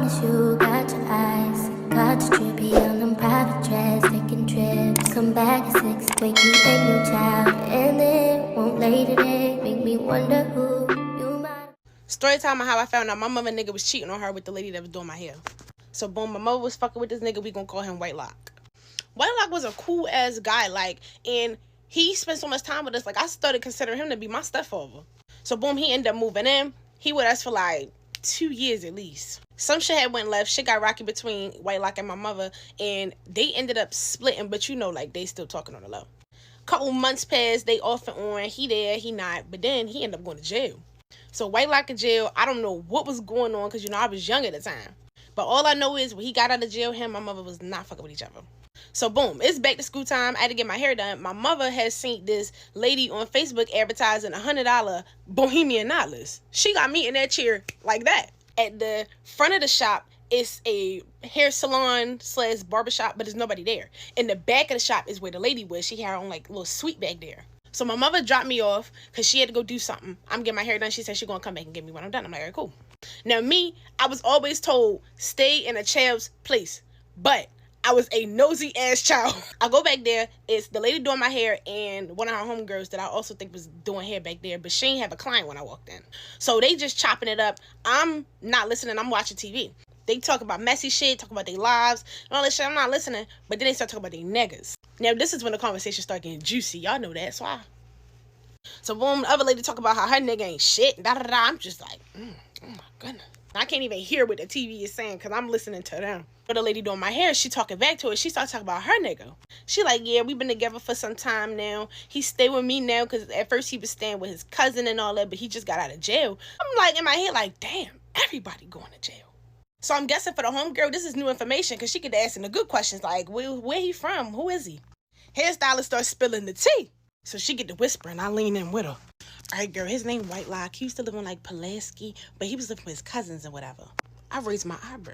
long as you got your eyes, got your trippy on them private jets, taking trips, come back at 6, wake me and your child, and then won't lay today, make me wonder who you might. Story time on how I found out my mother nigga was cheating on her with the lady that was doing my hair. So boom, my mother was fucking with this nigga, we gonna call him White Lock. White Lock was a cool ass guy, like, and he spent so much time with us, like I started considering him to be my stepfather. So boom, he ended up moving in. He with us for like 2 years at least. Some shit had went left. Shit got rocky between White Lock and my mother, and they ended up splitting, but you know, like, they still talking on the low. Couple months passed, they off and on, he there, he not, but then he ended up going to jail. So White Lock in jail, I don't know what was going on, because, you know, I was young at the time. But all I know is when he got out of jail, him and my mother was not fucking with each other. So boom, it's back to school time. I had to get my hair done. My mother has seen this lady on Facebook advertising $100 Bohemian Knotless. She got me in that chair like that. At the front of the shop, it's a hair salon / barbershop, but there's nobody there. In the back of the shop is where the lady was. She had her own like little suite back there. So my mother dropped me off because she had to go do something. I'm getting my hair done. She said she's going to come back and get me when I'm done. I'm like, all right, cool. Now me, I was always told, stay in a child's place. But I was a nosy ass child. I go back there. It's the lady doing my hair and one of her homegirls that I also think was doing hair back there. But she ain't have a client when I walked in. So they just chopping it up. I'm not listening. I'm watching TV. They talk about messy shit, talk about their lives, and all that shit. I'm not listening. But then they start talking about their niggas. Now, this is when the conversation start getting juicy. Y'all know that. So boom, the other lady talk about how her nigga ain't shit. Da, da, da. I'm just like, oh my goodness. I can't even hear what the TV is saying because I'm listening to them. But the lady doing my hair, she talking back to it. She started talking about her nigga. She like, yeah, we've been together for some time now. He stay with me now because at first he was staying with his cousin and all that, but he just got out of jail. I'm like, in my head, like, damn, everybody going to jail. So I'm guessing for the homegirl, this is new information because she could ask him the good questions like, where he from? Who is he? Hairstylist starts spilling the tea. So she get to whispering. I lean in with her. All right, girl, his name White Lock. He used to live on, like, Pulaski, but he was living with his cousins and whatever. I raised my eyebrow.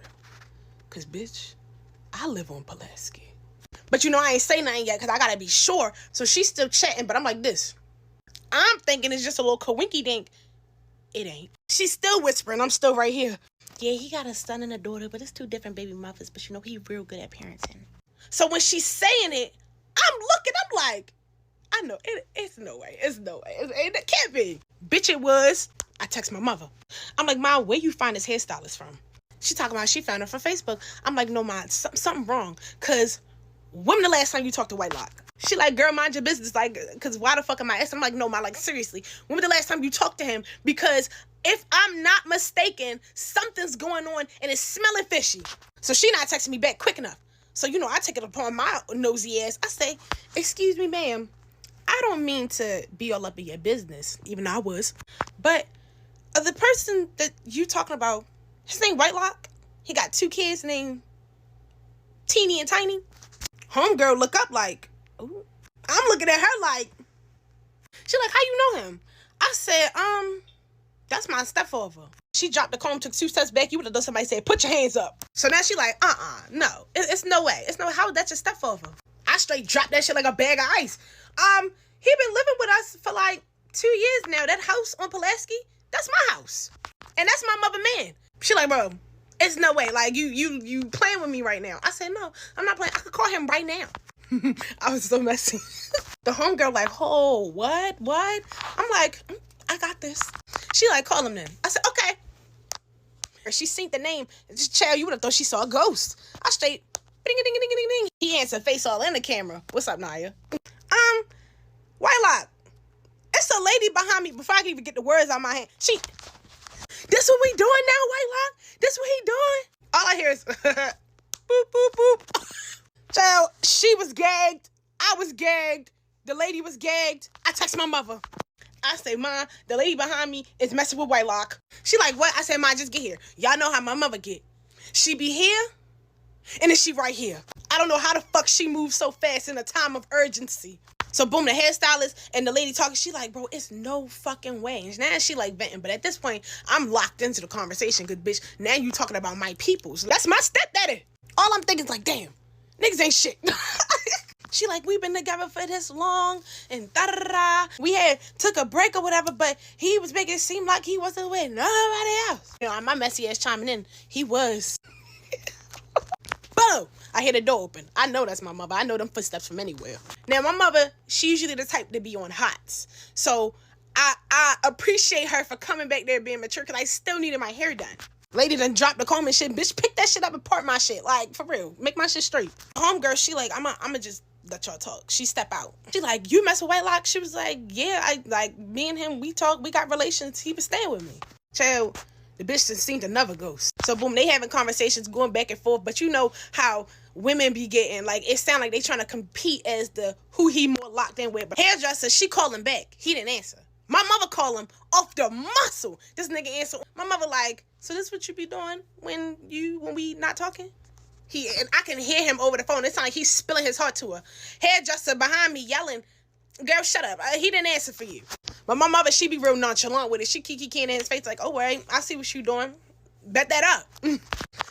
Because, bitch, I live on Pulaski. But, you know, I ain't say nothing yet because I got to be sure. So she's still chatting, but I'm like this. I'm thinking it's just a little coinky-dink. It ain't. She's still whispering. I'm still right here. Yeah, he got a son and a daughter, but it's 2 different baby mothers. But, you know, he real good at parenting. So when she's saying it, I'm looking, I'm like, I know, it's no way. It can't be. Bitch, it was. I text my mother. I'm like, Ma, where you find this hairstylist from? She talking about she found her from Facebook. I'm like, no, Ma, something wrong. Because when the last time you talked to White Lock? She like, girl, mind your business. Like, because why the fuck am I asking? I'm like, no, Ma, like, seriously. When was the last time you talked to him? Because if I'm not mistaken, something's going on and it's smelling fishy. So she not texting me back quick enough. So, you know, I take it upon my nosy ass. I say, excuse me, ma'am. I don't mean to be all up in your business, even though I was. But the person that you talking about, his name White Lock. He got 2 kids named Teeny and Tiny. Homegirl look up like, ooh. I'm looking at her like, she like, how you know him? I said, that's my stepfather. She dropped the comb, took 2 steps back. You would have done somebody say, put your hands up. So now she like, no. It's no way. It's no, how that's your stepfather? I straight dropped that shit like a bag of ice. He been living with us for like 2 years now. That house on Pulaski, that's my house. And that's my mother man. She like, bro, it's no way. Like, you playing with me right now. I said, no, I'm not playing. I could call him right now. I was so messy. The homegirl like, oh, what? I'm like, I got this. She like, call him then. I said, okay. She seen the name. Just child, you would have thought she saw a ghost. I straight, ding, ding, ding, ding, ding. He answered face all in the camera. What's up, Naya? White Lock. It's a lady behind me before I can even get the words out of my hand. This what we doing now, White Lock? This what he doing? All I hear is, boop, boop, boop. Child, she was gagged. I was gagged. The lady was gagged. I text my mother. I say, Ma, the lady behind me is messing with White Lock. She like, what? I said, Ma, just get here. Y'all know how my mother get. She be here, and then she right here. I don't know how the fuck she moves so fast in a time of urgency. So boom, the hairstylist and the lady talking, she like, bro, it's no fucking way. And now she like venting, but at this point, I'm locked into the conversation because, bitch, now you talking about my peoples. That's my stepdaddy. All I'm thinking is like, damn, niggas ain't shit. She like, we've been together for this long, and da-da-da-da. We had took a break or whatever, but he was making it seem like he wasn't with nobody else. You know, my messy ass chiming in. He was. Boom! I hear the door open. I know that's my mother. I know them footsteps from anywhere. Now, my mother, she's usually the type to be on hots. So, I appreciate her for coming back there being mature, because I still needed my hair done. Lady done dropped the comb and shit. Bitch, pick that shit up and part my shit. Like, for real. Make my shit straight. Homegirl, she like, I'ma just let y'all talk. She step out. She like, you mess with Whitelock? She was like, yeah, me and him, we talk, we got relations. He was staying with me. Child, the bitch just seemed another ghost. So boom, they having conversations going back and forth, but you know how women be getting, like, it sound like they trying to compete as the who he more locked in with. But hairdresser, she called him back. He didn't answer. My mother called him off the muscle. This nigga answered. My mother like, so this what you be doing when we not talking? And I can hear him over the phone. It sounds like he's spilling his heart to her. Hairdresser behind me yelling, girl, shut up. He didn't answer for you. But my mother, she be real nonchalant with it. She kiki in his face like, oh, right, I see what you doing. Bet that up.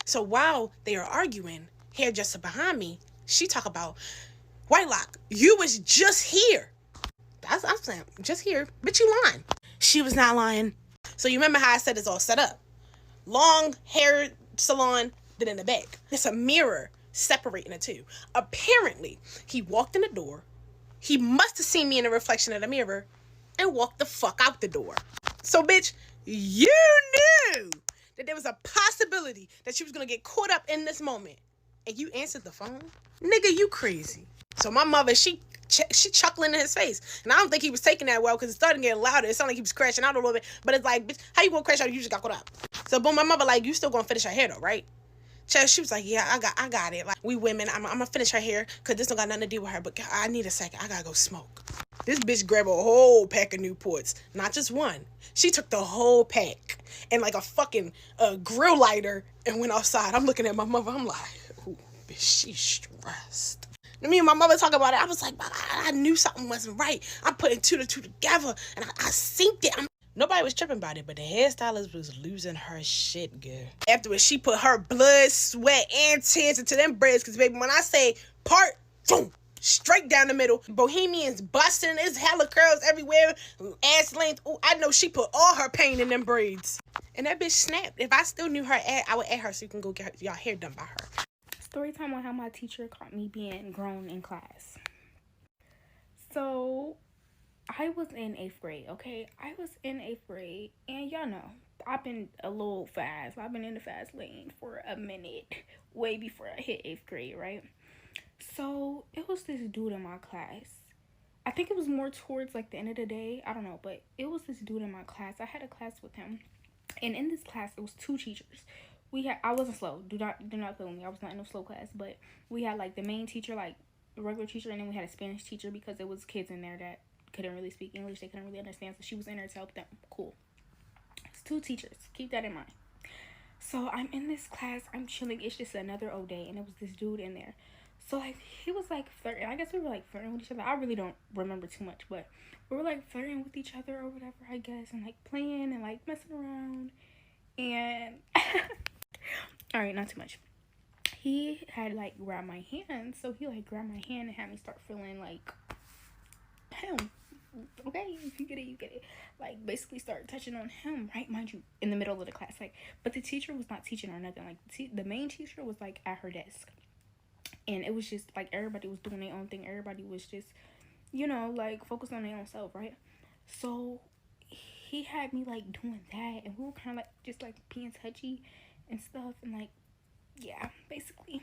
So while they are arguing, hairdresser behind me, she talk about, Whitelock, you was just here. I'm saying, just here. Bitch, you lying. She was not lying. So you remember how I said it's all set up. Long hair salon, then in the back. It's a mirror separating the two. Apparently, he walked in the door. He must have seen me in the reflection of the mirror and walked the fuck out the door. So, bitch, you knew that there was a possibility that you was going to get caught up in this moment. And you answered the phone? Nigga, you crazy. So my mother, she chuckling in his face. And I don't think he was taking that well, because it started getting louder. It sounded like he was crashing out a little bit. But it's like, bitch, how you gonna crash out if you just got caught up? So boom, my mother like, you still gonna finish her hair though, right? She was like, yeah, I got it. Like, we women, I'm gonna finish her hair, because this don't got nothing to do with her. But I need a second. I gotta go smoke. This bitch grabbed a whole pack of Newports. Not just one. She took the whole pack and like a fucking grill lighter and went outside. I'm looking at my mother. I'm like, ooh, bitch, she's stressed. Me and my mother talk about it. I was like, I knew something wasn't right. I'm putting two to two together, and I synced it. Nobody was tripping about it, but the hairstylist was losing her shit, girl. Afterwards, she put her blood, sweat, and tears into them braids, because, baby, when I say part, boom, straight down the middle, Bohemians busting, there's hella curls everywhere, ass length. Ooh, I know she put all her pain in them braids. And that bitch snapped. If I still knew her, I would add her so you can go get y'all hair done by her. Story time on how my teacher caught me being grown in class. So, I was in 8th grade, okay? I was in 8th grade, and y'all know, I've been a little fast. I've been in the fast lane for a minute, way before I hit 8th grade, right? So, it was this dude in my class. I think it was more towards, like, the end of the day. I don't know, but it was this dude in my class. I had a class with him, and in this class, it was 2 teachers. I wasn't slow. Do not kill me. I was not in a slow class, but we had, like, the main teacher, like, the regular teacher, and then we had a Spanish teacher, because there was kids in there that couldn't really speak English. They couldn't really understand, so she was in there to help them. Cool. It's 2 teachers. Keep that in mind. So I'm in this class. I'm chilling. It's just another old day, and it was this dude in there. So, like, he was, like, flirting. I guess we were, like, flirting with each other. I really don't remember too much, but we were, like, flirting with each other or whatever, I guess, and, like, playing and, like, messing around. And all right, not too much. He had, like, grabbed my hand. So he, like, grabbed my hand and had me start feeling, like, him. Okay, if you get it, you get it. Like, basically start touching on him, right? Mind you, in the middle of the class. Like, but the teacher was not teaching or nothing. Like, the main teacher was, like, at her desk. And it was just, like, everybody was doing their own thing. Everybody was just, you know, like, focused on their own self, right? So he had me, like, doing that. And we were kind of, like, just, like, being touchy and stuff. And, like, yeah, basically.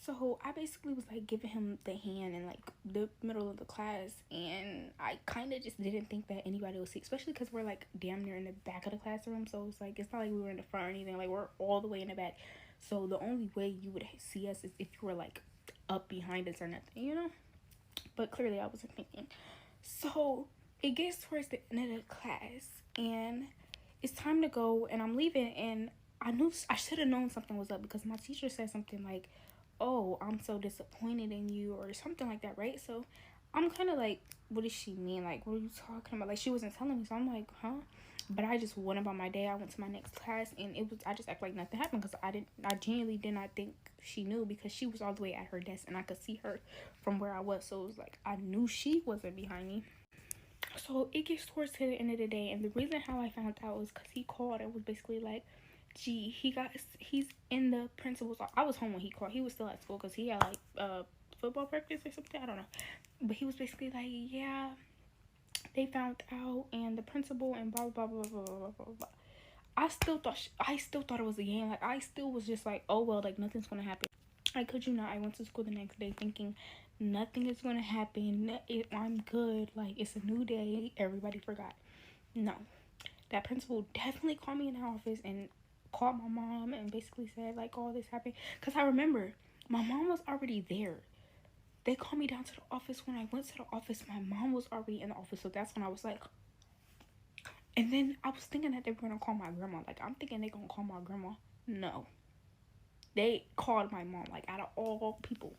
So I basically was, like, giving him the hand in, like, the middle of the class. And I kind of just didn't think that anybody would see. Especially because we're, like, damn near in the back of the classroom. So it's, like, it's not like we were in the front or anything. Like, we're all the way in the back. So the only way you would see us is if you were, like, up behind us or nothing, you know? But clearly I wasn't thinking. So it gets towards the end of the class. And it's time to go. And I'm leaving. And I knew I should have known something was up. Because my teacher said something like, oh, I'm so disappointed in you. Or something like that, right? So I'm kind of like, what does she mean? Like, what are you talking about? Like, she wasn't telling me. So I'm like, huh? But I just went about my day. I went to my next class, and I just acted like nothing happened, because I genuinely did not think she knew, because she was all the way at her desk and I could see her from where I was. So it was like I knew she wasn't behind me. So it gets towards to the end of the day, and the reason how I found out was because he called and was basically like, gee, he's in the principal's. I was home when he called. He was still at school because he had like football practice or something. I don't know, but he was basically like, yeah, they found out, and the principal and blah blah blah blah blah blah blah blah. I still thought it was a game. Like, I still was just like, oh well, like nothing's gonna happen. I kid you not, I went to school the next day thinking nothing is gonna happen. I'm good. Like, it's a new day. Everybody forgot. No, that principal definitely called me in the office and called my mom and basically said like all this happened. Cause I remember my mom was already there. They called me down to the office. When I went to the office, my mom was already in the office. So that's when I was like, and then I was thinking that they were gonna call my grandma. Like, I'm thinking they're gonna call my grandma. No, they called my mom, like, out of all people.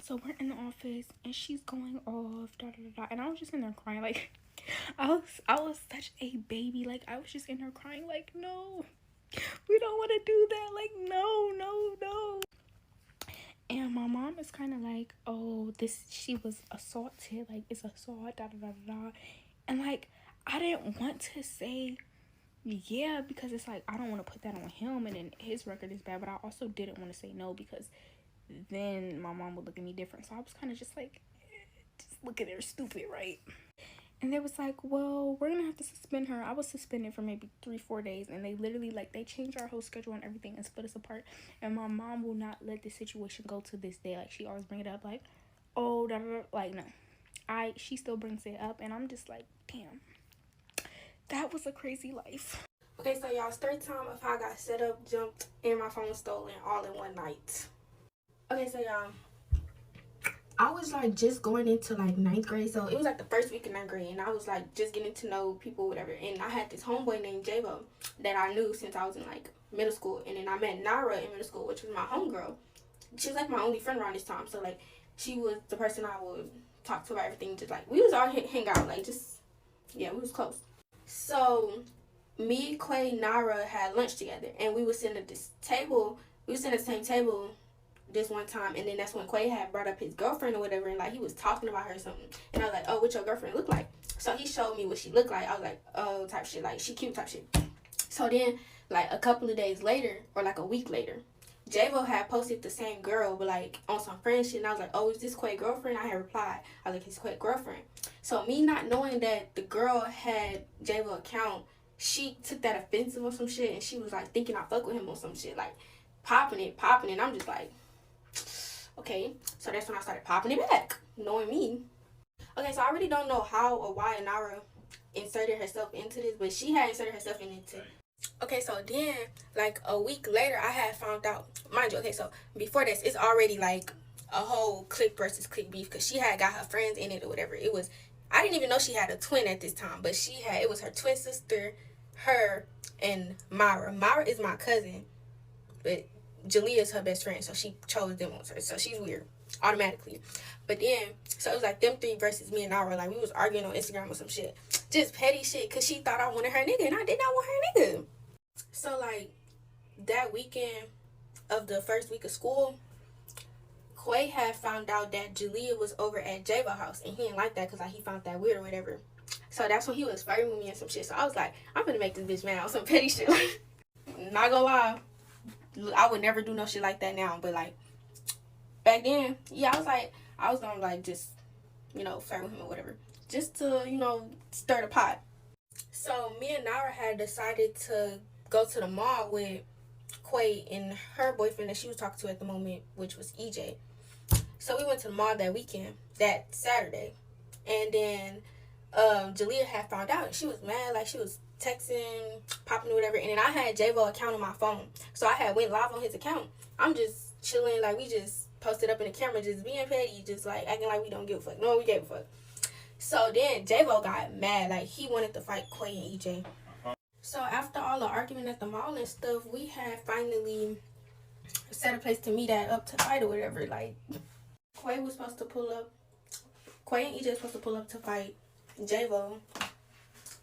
So we're in the office and she's going off, da da da da, and I was just in there crying. Like, I was such a baby. Like, I was just in there crying, like, no, we don't want to do that. Like, no, no, no. And my mom is kind of like, oh, she was assaulted. Like, it's assault, da da da da. And like, I didn't want to say yeah, because it's like, I don't want to put that on him and then his record is bad. But I also didn't want to say no, because then my mom would look at me different. So I was kind of just like, just look at her stupid, right? And they was like, well, we're gonna have to suspend her. I was suspended for maybe 3-4 days, and they literally, like, they changed our whole schedule and everything and split us apart. And my mom will not let this situation go to this day. Like, she always bring it up, like, oh, da, da, da. Like, no, she still brings it up, and I'm just like, damn, that was a crazy life. Okay, so y'all, story time of how I got set up, jumped, and my phone stolen all in one night. Okay, so y'all, I was like just going into like 9th grade, so it was like the first week of 9th grade, and I was like just getting to know people, whatever. And I had this homeboy named Jabo that I knew since I was in like middle school, and then I met Nara in middle school, which was my homegirl. She was like my only friend around this time, so like she was the person I would talk to about everything. Just like we was all hang out, like just yeah, we was close. So me, Quay, Nara had lunch together, and we was sitting at this table. We was sitting at the same table this one time, and then that's when Quay had brought up his girlfriend or whatever, and like he was talking about her or something, and I was like, oh, what your girlfriend look like? So he showed me what she looked like. I was like, oh, type shit, like she cute type shit. So then like a couple of days later, or like a week later, Javo had posted the same girl, but like on some friend shit, and I was like, oh, is this Quay girlfriend? I had replied, I was like, his Quay girlfriend. So me not knowing that the girl had Javo account, she took that offensive or some shit, and she was like thinking I fuck with him or some shit, like popping it, and I'm just like, okay. So that's when I started popping it back, knowing me. Okay, so I really don't know how or why Nara inserted herself into this, but she had inserted herself into it. Okay, so then like a week later, I had found out, mind you, okay, so before this, it's already like a whole clique versus clique beef, because she had got her friends in it or whatever. It was, I didn't even know she had a twin at this time, but it was her twin sister, her, and Myra. Myra is my cousin, but Jalea is her best friend, so she chose them on her. So she's weird automatically. But then, so it was like them three versus me and Nara. Like, we was arguing on Instagram or some shit, just petty shit, because she thought I wanted her nigga, and I did not want her nigga. So like that weekend of the first week of school, Quay had found out that Jalea was over at Java house, and he didn't like that because like he found that weird or whatever. So that's when he was flirting with me and some shit. So I was like, I'm gonna make this bitch mad on some petty shit. Like, not gonna lie, I would never do no shit like that now, but like back then, yeah, I was gonna like just, you know, flirt with him or whatever, just to, you know, stir the pot. So me and Nara had decided to go to the mall with Quay and her boyfriend that she was talking to at the moment, which was EJ. So we went to the mall that Saturday, and then Jalea had found out, and she was mad. Like, she was texting, popping or whatever, and then I had Javo account on my phone, so I had went live on his account. I'm just chilling, like, we just posted up in the camera, just being petty, just like acting like we don't give a fuck. No, we gave a fuck. So then Javo got mad, like he wanted to fight Quay and EJ. So after all the argument at the mall and stuff, we had finally set a place to meet up to fight or whatever. Like, Quay was supposed to pull up, Quay and EJ was supposed to pull up to fight Javo.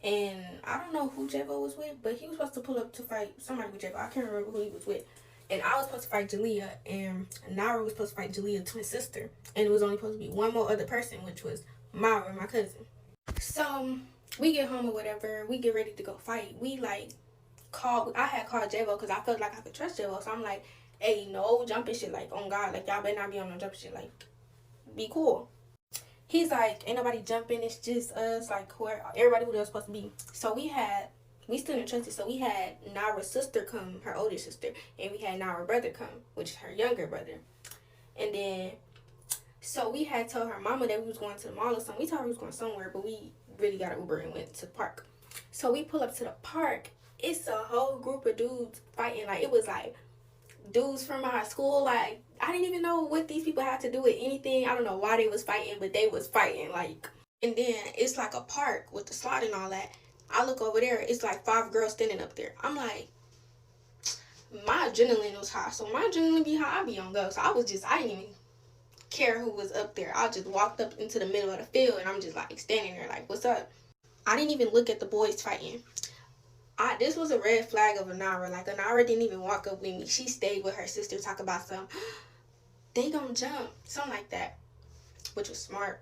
And I don't know who J-Bo was with, but he was supposed to pull up to fight somebody with J-Bo. I can't remember who he was with. And I was supposed to fight Jalea, and Nara was supposed to fight Jalea's twin sister. And it was only supposed to be one more other person, which was Mara, my cousin. So we get home or whatever. We get ready to go fight. We like I had called J-Bo because I felt like I could trust J-Bo. So I'm like, hey, no jumping shit. Like, oh God, like y'all better not be on no jumping shit. Like, be cool. He's like, ain't nobody jumping. It's just us. Like, everybody who was supposed to be. So we still didn't trust it. So we had Nara's sister come, her older sister, and we had Nara's brother come, which is her younger brother. And then, so we had told her mama that we was going to the mall or something. We told her we was going somewhere, but we really got an Uber and went to the park. So we pull up to the park. It's a whole group of dudes fighting. Like, it was like dudes from our school. Like, I didn't even know what these people had to do with anything. I don't know why they was fighting, but they was fighting. Like, and then it's like a park with the slide and all that. I look over there, it's like 5 girls standing up there. I'm like, my adrenaline was high. So my adrenaline be high, I be on go. So I didn't even care who was up there. I just walked up into the middle of the field and I'm just like standing there like, what's up? I didn't even look at the boys fighting. This was a red flag of Anara. Like, Anara didn't even walk up with me. She stayed with her sister, talk about they gonna jump, something like that, which was smart.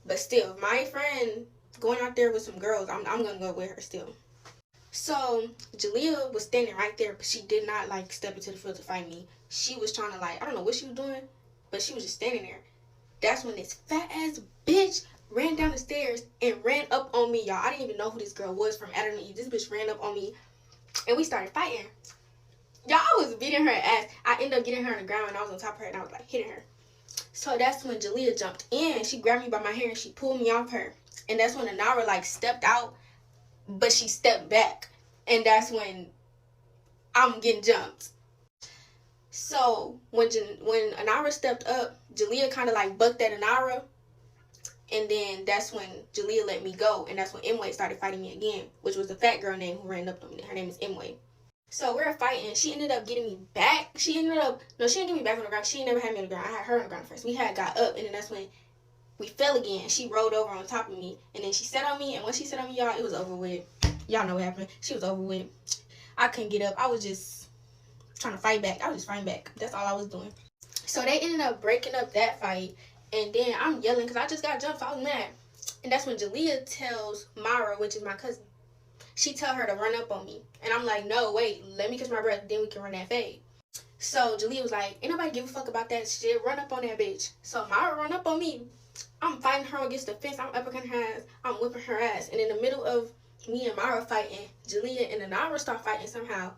But still, my friend going out there with some girls, I'm gonna go with her still. So Jalea was standing right there, but she did not like step into the field to fight me. She was trying to, like, I don't know what she was doing, but she was just standing there. That's when this fat ass bitch ran down the stairs and ran up on me, y'all. I didn't even know who this girl was from Adam and Eve. This bitch ran up on me and we started fighting. Y'all, I was beating her ass. I ended up getting her on the ground and I was on top of her and I was like hitting her. So that's when Jalea jumped in. She grabbed me by my hair and she pulled me off her. And that's when Anara like stepped out, but she stepped back. And that's when I'm getting jumped. So when Anara stepped up, Jalea kind of like bucked at Anara. And then that's when Jalea let me go. And that's when Emway started fighting me again, which was the fat girl name who ran up to me. Her name is Emway. So we're fighting. She ended up getting me back. She didn't get me back on the ground. She never had me on the ground. I had her on the ground first. We had got up, and then that's when we fell again. She rolled over on top of me, and then she sat on me, and when she sat on me, y'all, it was over with. Y'all know what happened. She was over with. I couldn't get up. I was just trying to fight back. I was just fighting back. That's all I was doing. So they ended up breaking up that fight, and then I'm yelling because I just got jumped, so I was mad. And that's when Jalea tells Mara, which is my cousin, she tell her to run up on me. And I'm like, no, wait, let me catch my breath, then we can run that fade. So Jalea was like, ain't nobody give a fuck about that shit. Run up on that bitch. So Mara run up on me. I'm fighting her against the fence. I'm uppercutting her ass. I'm whipping her ass. And in the middle of me and Mara fighting, Jalea and Nara start fighting somehow.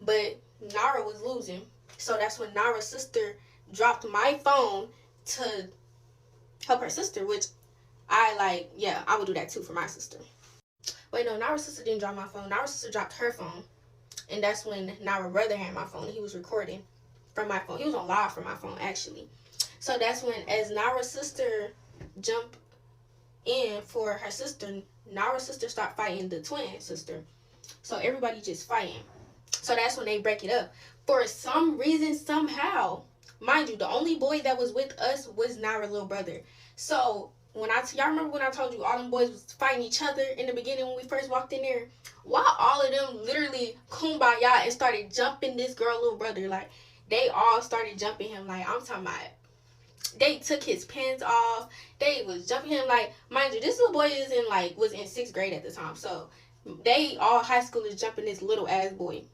But Nara was losing. So that's when Nara's sister dropped my phone to help her sister, which I would do that too for my sister. Wait, no, Nara's sister didn't drop my phone. Nara's sister dropped her phone. And that's when Nara's brother had my phone. He was recording from my phone. He was on live from my phone, actually. So that's when, as Nara's sister jumped in for her sister, Nara's sister started fighting the twin sister. So everybody just fighting. So that's when they break it up. For some reason, somehow, mind you, the only boy that was with us was Nara's little brother. So y'all remember when I told you all them boys was fighting each other in the beginning when we first walked in there? Why all of them literally kumbaya and started jumping this girl little brother? Like, they all started jumping him. Like, I'm talking about, they took his pants off. They was jumping him. Like, mind you, this little boy was in 6th grade at the time. So they all high schoolers jumping this little ass boy.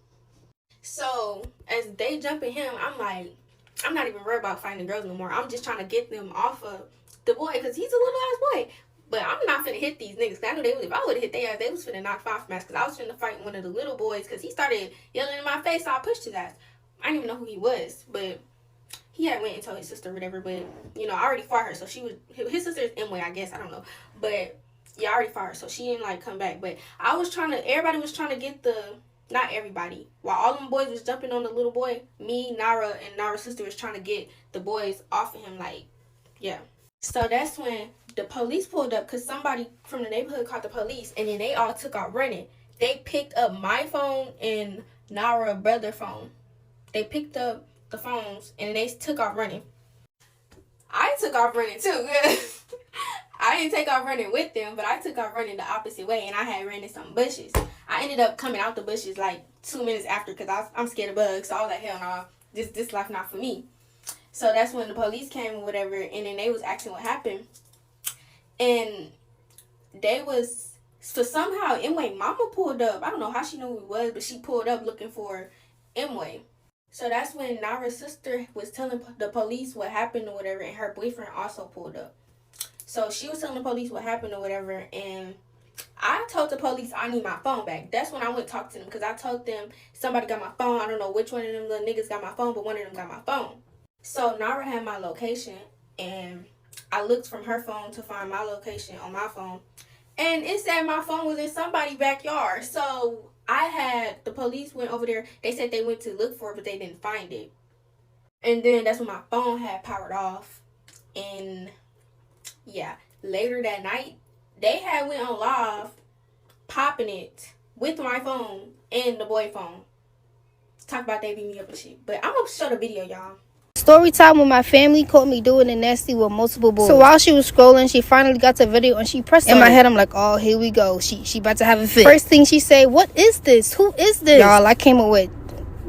So as they jumping him, I'm like, I'm not even worried about fighting the girls no more. I'm just trying to get them off of the boy, because he's a little ass boy. But I'm not finna hit these niggas. I knew if I would have hit their ass, they was finna knock off my ass. Because I was finna fight one of the little boys, because he started yelling in my face, so I pushed his ass. I didn't even know who he was, but he had went and told his sister or whatever. But I already fought her, so his sister is Emway, I guess, I don't know. But yeah, I already fought her, so she didn't come back. But everybody was trying to get not everybody. While all them boys was jumping on the little boy, me, Nara, and Nara's sister was trying to get the boys off of him, yeah. So that's when the police pulled up, because somebody from the neighborhood called the police, and then they all took off running. They picked up my phone and Nara's brother's phone. They picked up the phones, and they took off running. I took off running too. I didn't take off running with them, but I took off running the opposite way, and I had ran in some bushes. I ended up coming out the bushes like 2 minutes after because I'm scared of bugs. So I was like, hell no, this life not for me. So that's when the police came or whatever, and then they was asking what happened. And they was, so somehow Emway mama pulled up. I don't know how she knew who it was, but she pulled up looking for Emway. So that's when Nara's sister was telling the police what happened or whatever, and her boyfriend also pulled up. So she was telling the police what happened or whatever, and I told the police I need my phone back. That's when I went to talk to them, because I told them somebody got my phone. I don't know which one of them little niggas got my phone, but one of them got my phone. So Nara had my location, and I looked from her phone to find my location on my phone, and it said my phone was in somebody's backyard. So the police went over there. They said they went to look for it, but they didn't find it. And then that's when my phone had powered off. And yeah, later that night, they had went on live, popping it with my phone and the boy phone. Talk about they beat me up and shit. But I'm gonna show the video, y'all. Story time with my family caught me doing it nasty with multiple boys. So while she was scrolling, she finally got the video and she pressed it. In my head, I'm like, oh, here we go. She about to have a fit. First thing she said, what is this? Who is this? Y'all, I came up with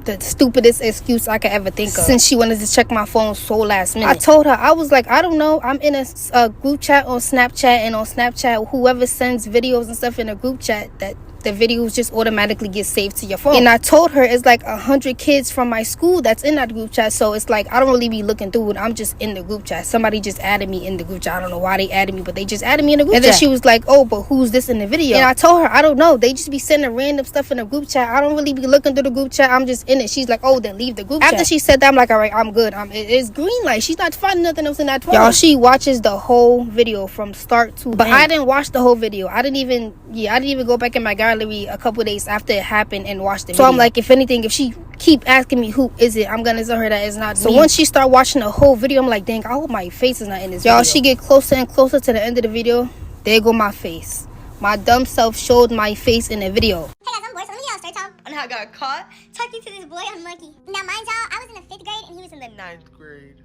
the stupidest excuse I could ever think of, since she wanted to check my phone so last minute. I told her, I was like, I don't know, I'm in a group chat on Snapchat, and on Snapchat, whoever sends videos and stuff in a group chat, that the videos just automatically get saved to your phone. And I told her it's like 100 kids from my school that's in that group chat, so it's like I don't really be looking through it. I'm just in the group chat. Somebody just added me in the group chat. I don't know why they added me, but they just added me in the group chat. And then she was like, oh, but who's this in the video? And I told her, I don't know, they just be sending random stuff in the group chat. I don't really be looking through the group chat. I'm just in it. She's like, oh, then leave the group chat. After she said that, I'm like, all right, I'm good. It's green light. She's not finding nothing else in that phone. Y'all, she watches the whole video from start to end. I didn't watch the whole video. I didn't even go back in my gallery a couple days after it happened and watch the video. So I'm like, if anything, if she keep asking me who is it, I'm gonna tell her that it's not me. So once she start watching the whole video, I'm like, dang, I hope my face is not in this video. Y'all, she get closer and closer to the end of the video. There go my face. My dumb self showed my face in the video. Hey guys, I'm bored, so let me get a story time on how I got caught talking to this boy on Monkey. Now mind y'all, I was in the 5th grade and he was in the 9th grade.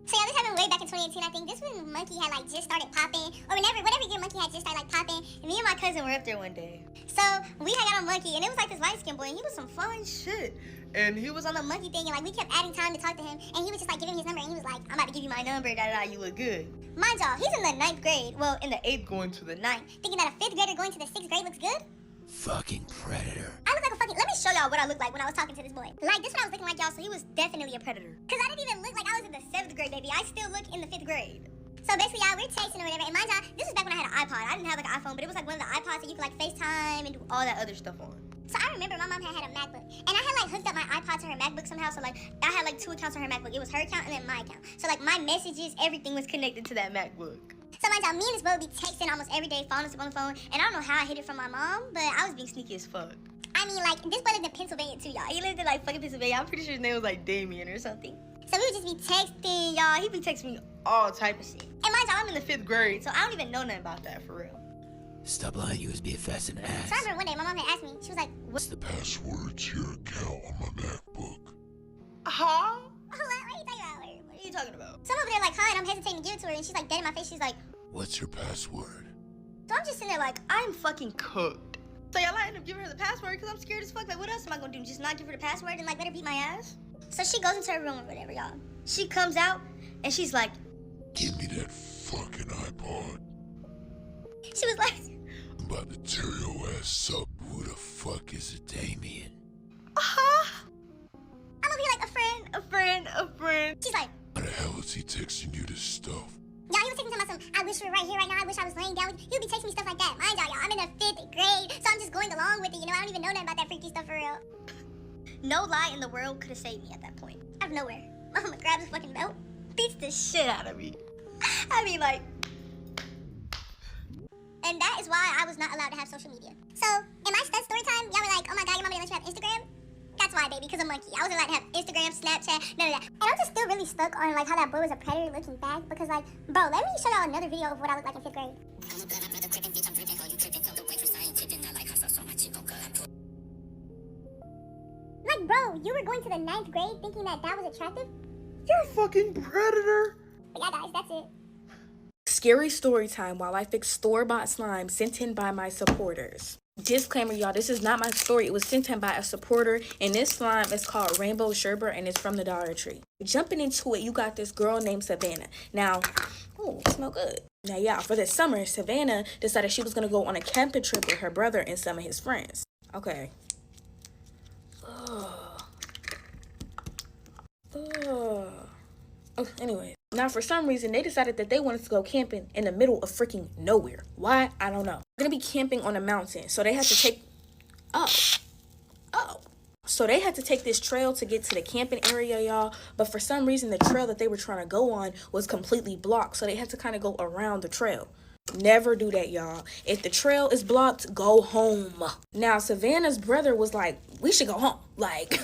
So yeah, this happened way back in 2018, I think. This when Monkey had like just started popping, or whatever year Monkey had just started like popping. And me and my cousin were up there one day. So we hung out on Monkey, and it was like this light skinned boy, and he was some fun shit. And he was on the Monkey thing, and like we kept adding time to talk to him, and he was just like giving me his number, and he was like, I'm about to give you my number, you look good. Mind y'all, he's in the 9th grade, well in the 8th going to the 9th, thinking that a 5th grader going to the 6th grade looks good? Fucking predator. I look like a fucking, let me show y'all what I look like when I was talking to this boy. Like, this is what I was looking like, y'all, so he was definitely a predator. Cause I didn't even look like I was in the 7th grade, baby. I still look in the 5th grade. So basically, y'all, we're texting or whatever, and mind y'all, this was back when I had an iPod. I didn't have like an iPhone, but it was like one of the iPods that you could like FaceTime and do all that other stuff on. So I remember my mom had a MacBook, and I had like hooked up my iPod to her MacBook somehow, so like I had like 2 accounts on her MacBook. It was her account and then my account. So like my messages, everything was connected to that MacBook. So mind y'all, me and this boy would be texting almost every day, falling asleep on the phone, and I don't know how I hid it from my mom, but I was being sneaky as fuck. I mean, like, this boy lived in Pennsylvania too, y'all. He lived in like fucking Pennsylvania. I'm pretty sure his name was like Damien or something. So we would just be texting, y'all. He'd be texting me all type of shit. And mind y'all, I'm in the 5th grade, so I don't even know nothing about that for real. Stop lying, USB fast and ass. So I remember one day my mom had asked me, she was like, What's the password to your account on my MacBook? Huh? what are you talking about? What are you talking about? So I'm over there like, hi, and I'm hesitating to give it to her, and she's like dead in my face. She's like, What's your password? so I'm just sitting there like, I'm fucking cooked. So y'all ended up giving her the password because I'm scared as fuck. Like, what else am I gonna do? Just not give her the password and like let her beat my ass? so she goes into her room or whatever, y'all. She comes out, and she's like, Give me that fucking iPod. she was like, I'm about to tear your ass up. Who the fuck is it, Damien? I'm over here like, a friend. She's like, Why the hell is he texting you this stuff? y'all, he was texting me about some, I wish we were right here right now, I wish I was laying down with you. He would be texting me stuff like that. Mind y'all, I'm in the 5th grade, so I'm just going along with it, you know? I don't even know nothing about that freaky stuff for real. No lie in the world could have saved me at that point. Out of nowhere, my mama grabs a fucking belt, beats the shit out of me. I mean, like, and that is why I was not allowed to have social media. So, in my stud story time, y'all were like, oh my god, your mama didn't let you have Instagram? That's why, baby, because of Monkey. I wasn't allowed to have Instagram, Snapchat, none of that. And I'm just still really stuck on, like, how that boy was a predator looking back. Because, like, bro, let me show y'all another video of what I look like in 5th grade. Like, bro, you were going to the 9th grade thinking that was attractive? You're a fucking predator. But yeah, guys, that's it. Scary story time while I fix store-bought slime sent in by my supporters. Disclaimer, y'all, this is not my story. It was sent in by a supporter, and this slime is called Rainbow Sherbet, and it's from the Dollar Tree. Jumping into it, you got this girl named Savannah. Now, oh, smell good. Now, yeah, for this summer, Savannah decided she was going to go on a camping trip with her brother and some of his friends. Okay. Anyway, now for some reason they decided that they wanted to go camping in the middle of freaking nowhere. Why? I don't know. They're gonna be camping on a mountain, so they had to take so they had to take this trail to get to the camping area, y'all. But for some reason, the trail that they were trying to go on was completely blocked, so they had to kind of go around the trail. Never do that, y'all. If the trail is blocked, go home. Now, Savannah's brother was like, we should go home. Like,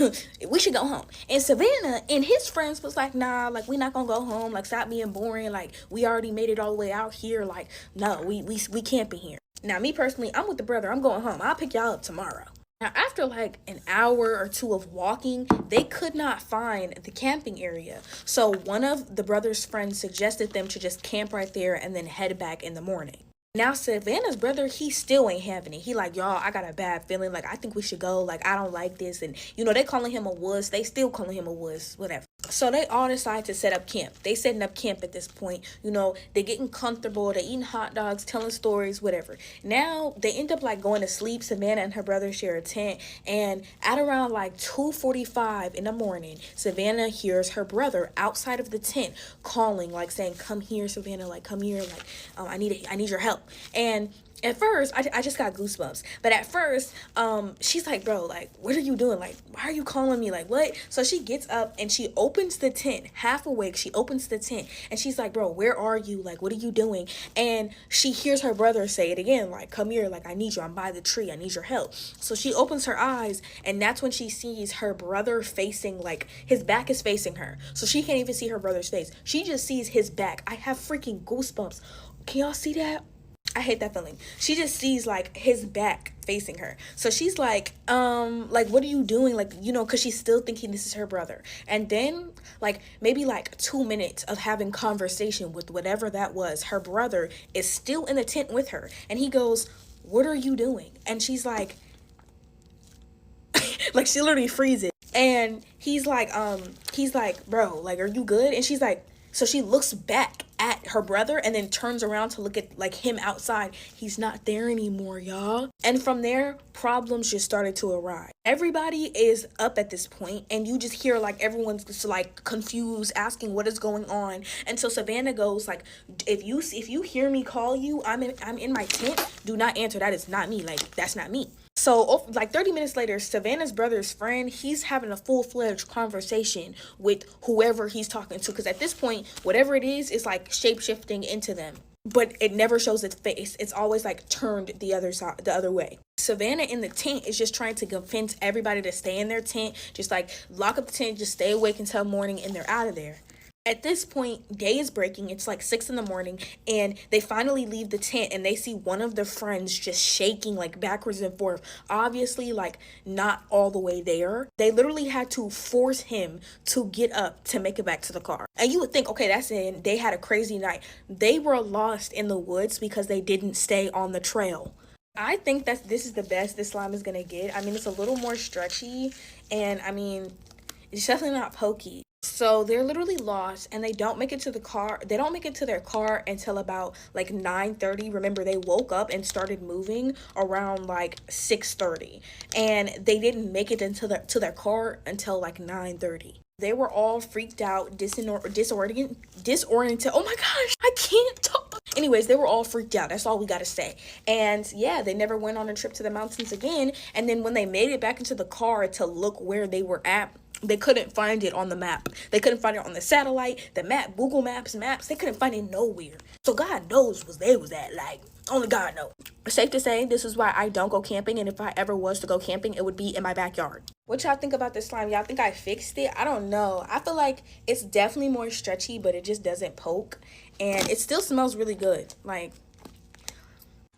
we should go home. And Savannah and his friends was like, nah, like, we not gonna go home. Like, stop being boring. Like, we already made it all the way out here. Like, no, we camping here. Now, me personally, I'm with the brother. I'm going home. I'll pick y'all up tomorrow. Now, after like an hour or two of walking, they could not find the camping area. So one of the brother's friends suggested them to just camp right there and then head back in the morning. Now, Savannah's brother, he still ain't having it. He like, y'all, I got a bad feeling. Like, I think we should go. Like, I don't like this. And, you know, they calling him a wuss. They still calling him a wuss, whatever. So they all decide to set up camp. They setting up camp at this point. You know, they getting comfortable. They eating hot dogs, telling stories, whatever. Now, they end up, like, going to sleep. Savannah and her brother share a tent. And at around, like, 2:45 in the morning, Savannah hears her brother outside of the tent calling, like, saying, come here, Savannah. Like, come here. Like, I need your help. And at first, I just got goosebumps. But at first, she's like, bro, like, what are you doing? Like, why are you calling me? Like, what? So she gets up and she opens the tent, half awake. She opens the tent and she's like, bro, where are you? Like, what are you doing? And she hears her brother say it again, like, come here. Like, I need you. I'm by the tree. I need your help. So she opens her eyes and that's when she sees her brother facing, like, his back is facing her. So she can't even see her brother's face. She just sees his back. I have freaking goosebumps. Can y'all see that? I hate that feeling. She just sees like his back facing her. So she's like, what are you doing? Like, you know, cause she's still thinking this is her brother. And then like maybe like 2 minutes of having conversation with whatever that was, her brother is still in the tent with her. And he goes, what are you doing? And she's like, like she literally freezes. And he's like, bro, like, are you good? And she's like, so she looks back at her brother and then turns around to look at like him outside. He's not there anymore, y'all. And from there, problems just started to arise. Everybody is up at this point and you just hear like everyone's just like confused, asking what is going on. And so Savannah goes like, if you hear me call you, I'm in my tent, do not answer. That is not me. Like, that's not me. So, like 30 minutes later, Savannah's brother's friend, he's having a full-fledged conversation with whoever he's talking to. Because at this point, whatever it is like shape-shifting into them. But it never shows its face. It's always like turned the other side, the other way. Savannah in the tent is just trying to convince everybody to stay in their tent. Just like lock up the tent, just stay awake until morning, and they're out of there. At this point, day is breaking. It's like 6 a.m. and they finally leave the tent and they see one of their friends just shaking like backwards and forth. Obviously, like not all the way there. They literally had to force him to get up to make it back to the car. And you would think, okay, that's it. They had a crazy night. They were lost in the woods because they didn't stay on the trail. I think that this is the best this slime is going to get. I mean, it's a little more stretchy and I mean, it's definitely not pokey. So they're literally lost and they don't make it to the car. They don't make it to their car until about like 9:30. Remember, they woke up and started moving around like 6:30 and they didn't make it into their car until like 9:30. They were all freaked out, disoriented. Oh my gosh, I can't talk. Anyways, they were all freaked out. That's all we got to say. And yeah, they never went on a trip to the mountains again. And then when they made it back into the car to look where they were at, they couldn't find it on the map. They couldn't find it on the satellite, the map, Google Maps. They couldn't find it nowhere. So God knows where they was at. Like, only God knows. Safe to say, this is why I don't go camping. And if I ever was to go camping, it would be in my backyard. What y'all think about this slime? Y'all think I fixed it? I don't know. I feel like it's definitely more stretchy, but it just doesn't poke. And it still smells really good. Like,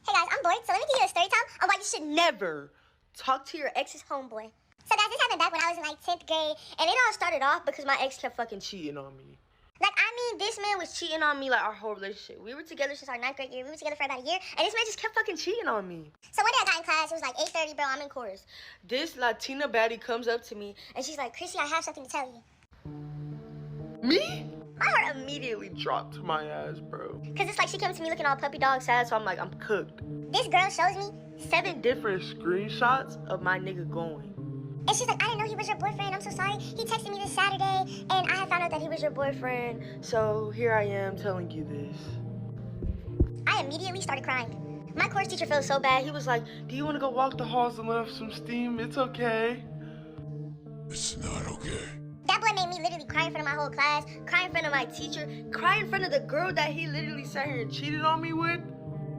hey guys, I'm bored, so let me give you a story time on why you should never talk to your ex's homeboy. So guys, this happened back when I was in like 10th grade, and it all started off because my ex kept fucking cheating on me. Like, I mean, this man was cheating on me, like, our whole relationship. We were together since our 9th grade year. We were together for about a year, and this man just kept fucking cheating on me. So one day I got in class, it was like 8:30, bro, I'm in chorus. This Latina baddie comes up to me, and she's like, Chrissy, I have something to tell you. Me? My heart immediately dropped to my ass, bro. Because it's like she came to me looking all puppy dog sad, so I'm like, I'm cooked. This girl shows me 7 different screenshots of my nigga going. And she's like, I didn't know he was your boyfriend. I'm so sorry. He texted me this Saturday, and I had found out that he was your boyfriend. So here I am telling you this. I immediately started crying. My course teacher felt so bad. He was like, do you want to go walk the halls and let off some steam? It's okay. It's not okay. That boy made me literally cry in front of my whole class, cry in front of my teacher, cry in front of the girl that he literally sat here and cheated on me with.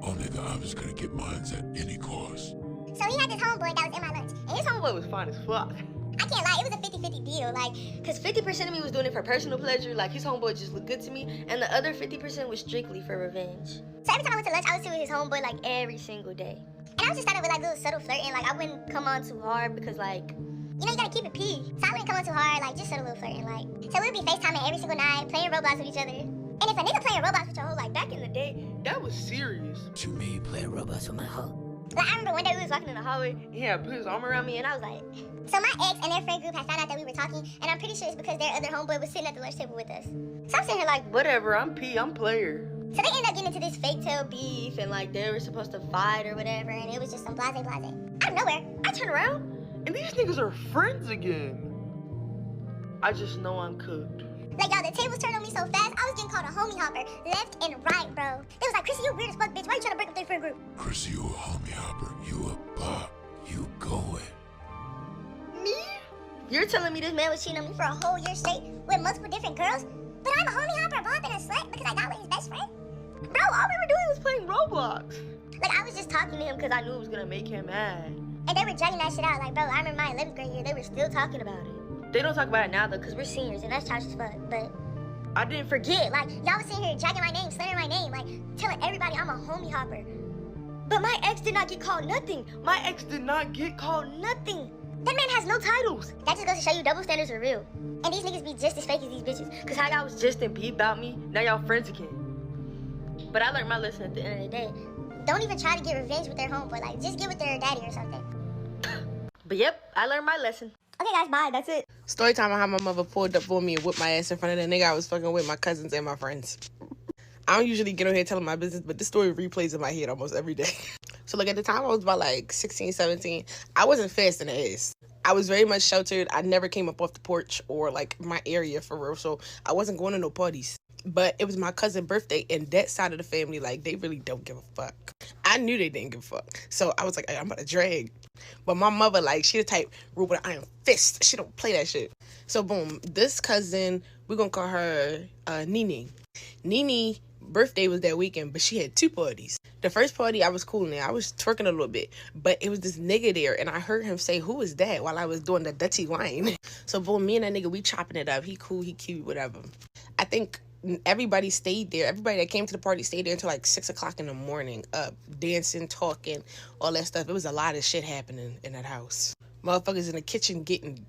Oh nigga, I was gonna get mines at any cost. So he had this homeboy that was in my lunch, and his homeboy was fine as fuck. I can't lie, it was a 50-50 deal, like, because 50% of me was doing it for personal pleasure, like his homeboy just looked good to me, and the other 50% was strictly for revenge. So every time I went to lunch, I would sit with his homeboy, like, every single day. And I was just starting with, like, little subtle flirting, like, I wouldn't come on too hard because, like, you know, you gotta keep it P. So I wouldn't come on too hard, like, just subtle little flirting, like. So we'd be FaceTiming every single night, playing Roblox with each other. And if a nigga playing Roblox with your hoe, like, back in the day, that was serious. To me, playing robots with my hoe. Like, I remember one day we was walking in the hallway, and he had put his arm around me, and I was like... So my ex and their friend group had found out that we were talking, and I'm pretty sure it's because their other homeboy was sitting at the lunch table with us. So I'm sitting here like, whatever, I'm P, I'm player. So they ended up getting into this fake tail beef, and like, they were supposed to fight or whatever, and it was just some blase. Out of nowhere, I turn around, and these niggas are friends again. I just know I'm cooked. Like, y'all, the tables turned on me so fast, I was getting called a homie hopper, left and right, bro. They was like, Chrissy, you weird as fuck, bitch. Why you trying to break up their friend group? Chris, you a homie hopper. You a bop. You going. Me? You're telling me this man was cheating on me for a whole year straight with multiple different girls? But I'm a homie hopper, a bop, and a slut because I got with his best friend? Bro, all we were doing was playing Roblox. Like, I was just talking to him because I knew it was gonna make him mad. And they were dragging that shit out. Like, bro, I remember my 11th grade year, they were still talking about it. They don't talk about it now, though, because we're seniors, and that's childish as fuck, but... I didn't forget. Like, y'all was sitting here dragging my name, slandering my name, like, telling everybody I'm a homie hopper. But my ex did not get called nothing. My ex did not get called nothing. That man has no titles. That just goes to show you double standards are real. And these niggas be just as fake as these bitches. Because how y'all was just and be about me, now y'all friends again. But I learned my lesson at the end of the day. Don't even try to get revenge with their homeboy. Like, just get with their daddy or something. But yep, I learned my lesson. Okay, guys, bye. That's it. Story time on how my mother pulled up on me and whipped my ass in front of the nigga I was fucking with, my cousins and my friends. I don't usually get on here telling my business, but this story replays in my head almost every day. So, like, at the time I was about, like, 16, 17, I wasn't fast in the ass. I was very much sheltered. I never came up off the porch or, like, my area for real. So, I wasn't going to no parties. But it was my cousin's birthday, and that side of the family, like, they really don't give a fuck. I knew they didn't give a fuck. So, I was like, hey, I'm about to drag. But my mother, like, she the type, rule with an iron fist. She don't play that shit. So, boom, this cousin, we're going to call her Nene. Nene birthday was that weekend, but she had 2 parties. The first party, I was cool now. I was twerking a little bit. But it was this nigga there, and I heard him say, who is that? While I was doing the dirty wine. So, boom, me and that nigga, we chopping it up. He cool, he cute, whatever. I think everybody stayed there. Everybody that came to the party stayed there until like 6 o'clock in the morning, up, dancing, talking, all that stuff. It was a lot of shit happening in that house. Motherfuckers in the kitchen getting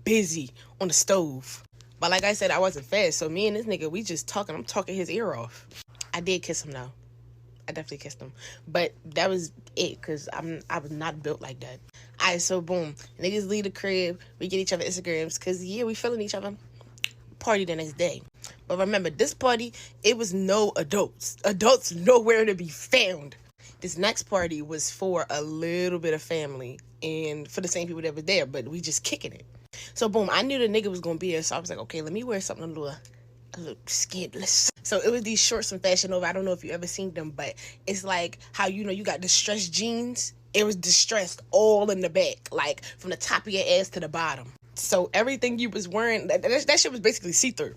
busy on the stove. But like I said, I wasn't fast. So me and this nigga, we just talking. I'm talking his ear off. I did kiss him though. I definitely kissed him. But that was it, because I was not built like that. Alright, so boom. Niggas leave the crib. We get each other Instagrams, because yeah, we feeling each other. Party the next day. But remember, this party, it was no adults. Adults nowhere to be found. This next party was for a little bit of family and for the same people that were there, but we just kicking it. So boom, I knew the nigga was gonna be there, so I was like, okay, let me wear something a little scandalous. So it was these shorts from Fashion Nova. I don't know if you ever seen them, but it's like how, you know, you got distressed jeans. It was distressed all in the back, like from the top of your ass to the bottom. So everything you was wearing, that shit was basically see-through.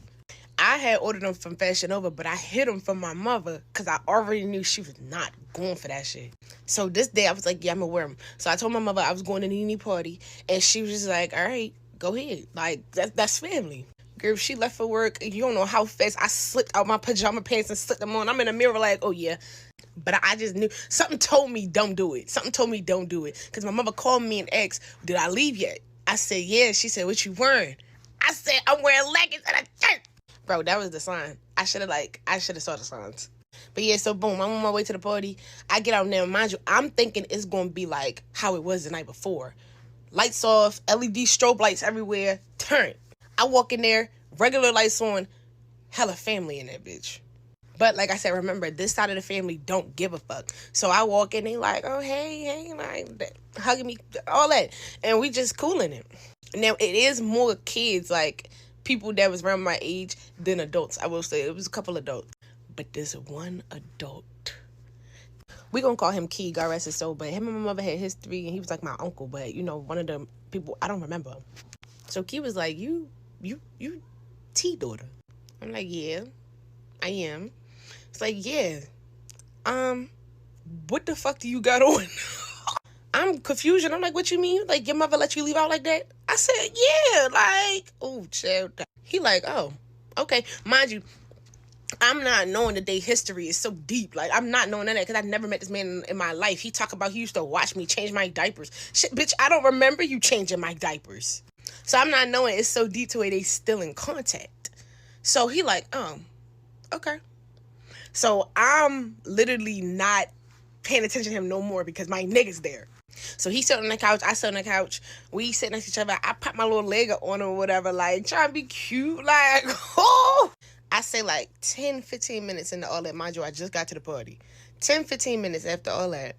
I had ordered them from Fashion Nova, but I hid them from my mother because I already knew she was not going for that shit. So this day I was like, yeah, I'm gonna wear them. So I told my mother I was going to the Nene party, and she was just like, all right, go ahead. Like, that's family. Girl, if she left for work, you don't know how fast I slipped out my pajama pants and slipped them on. I'm in the mirror like, oh yeah. But I just knew. Something told me don't do it. Something told me don't do it. Because my mother called me and asked, did I leave yet? I said, yeah. She said, what you wearing? I said, I'm wearing leggings and a shirt. Bro, that was the sign. I should have saw the signs. But yeah, so boom, I'm on my way to the party. I get out there, mind you, I'm thinking it's gonna be like how it was the night before. Lights off, LED strobe lights everywhere, turn. I walk in there, regular lights on, hella family in that bitch. But like I said, remember, this side of the family don't give a fuck. So I walk in, they like, oh, hey, like, hugging me, all that. And we just cooling it. Now, it is more kids, like, people that was around my age than adults. I will say, it was a couple adults. But this one adult, we gonna call him Key, God rest his soul, but him and my mother had history, and he was like my uncle, but, you know, one of the people, I don't remember. So Key was like, you T daughter. I'm like, yeah, I am. It's like, yeah, what the fuck do you got on? I'm confused. I'm like, what you mean? Like, your mother let you leave out like that? I said, yeah, like, oh, child. He like, oh, okay. Mind you, I'm not knowing that their history is so deep. Like, I'm not knowing that because I never met this man in my life. He talk about he used to watch me change my diapers. Shit, bitch, I don't remember you changing my diapers. So I'm not knowing it's so deep to where they still in contact. So he like, okay. So I'm literally not paying attention to him no more because my nigga's there. So he sitting on the couch, I sit on the couch, we sit next to each other. I pop my little leg on or whatever, like, trying to be cute, like, oh. I say like 10, 15 minutes into all that. Mind you, I just got to the party. 10, 15 minutes after all that,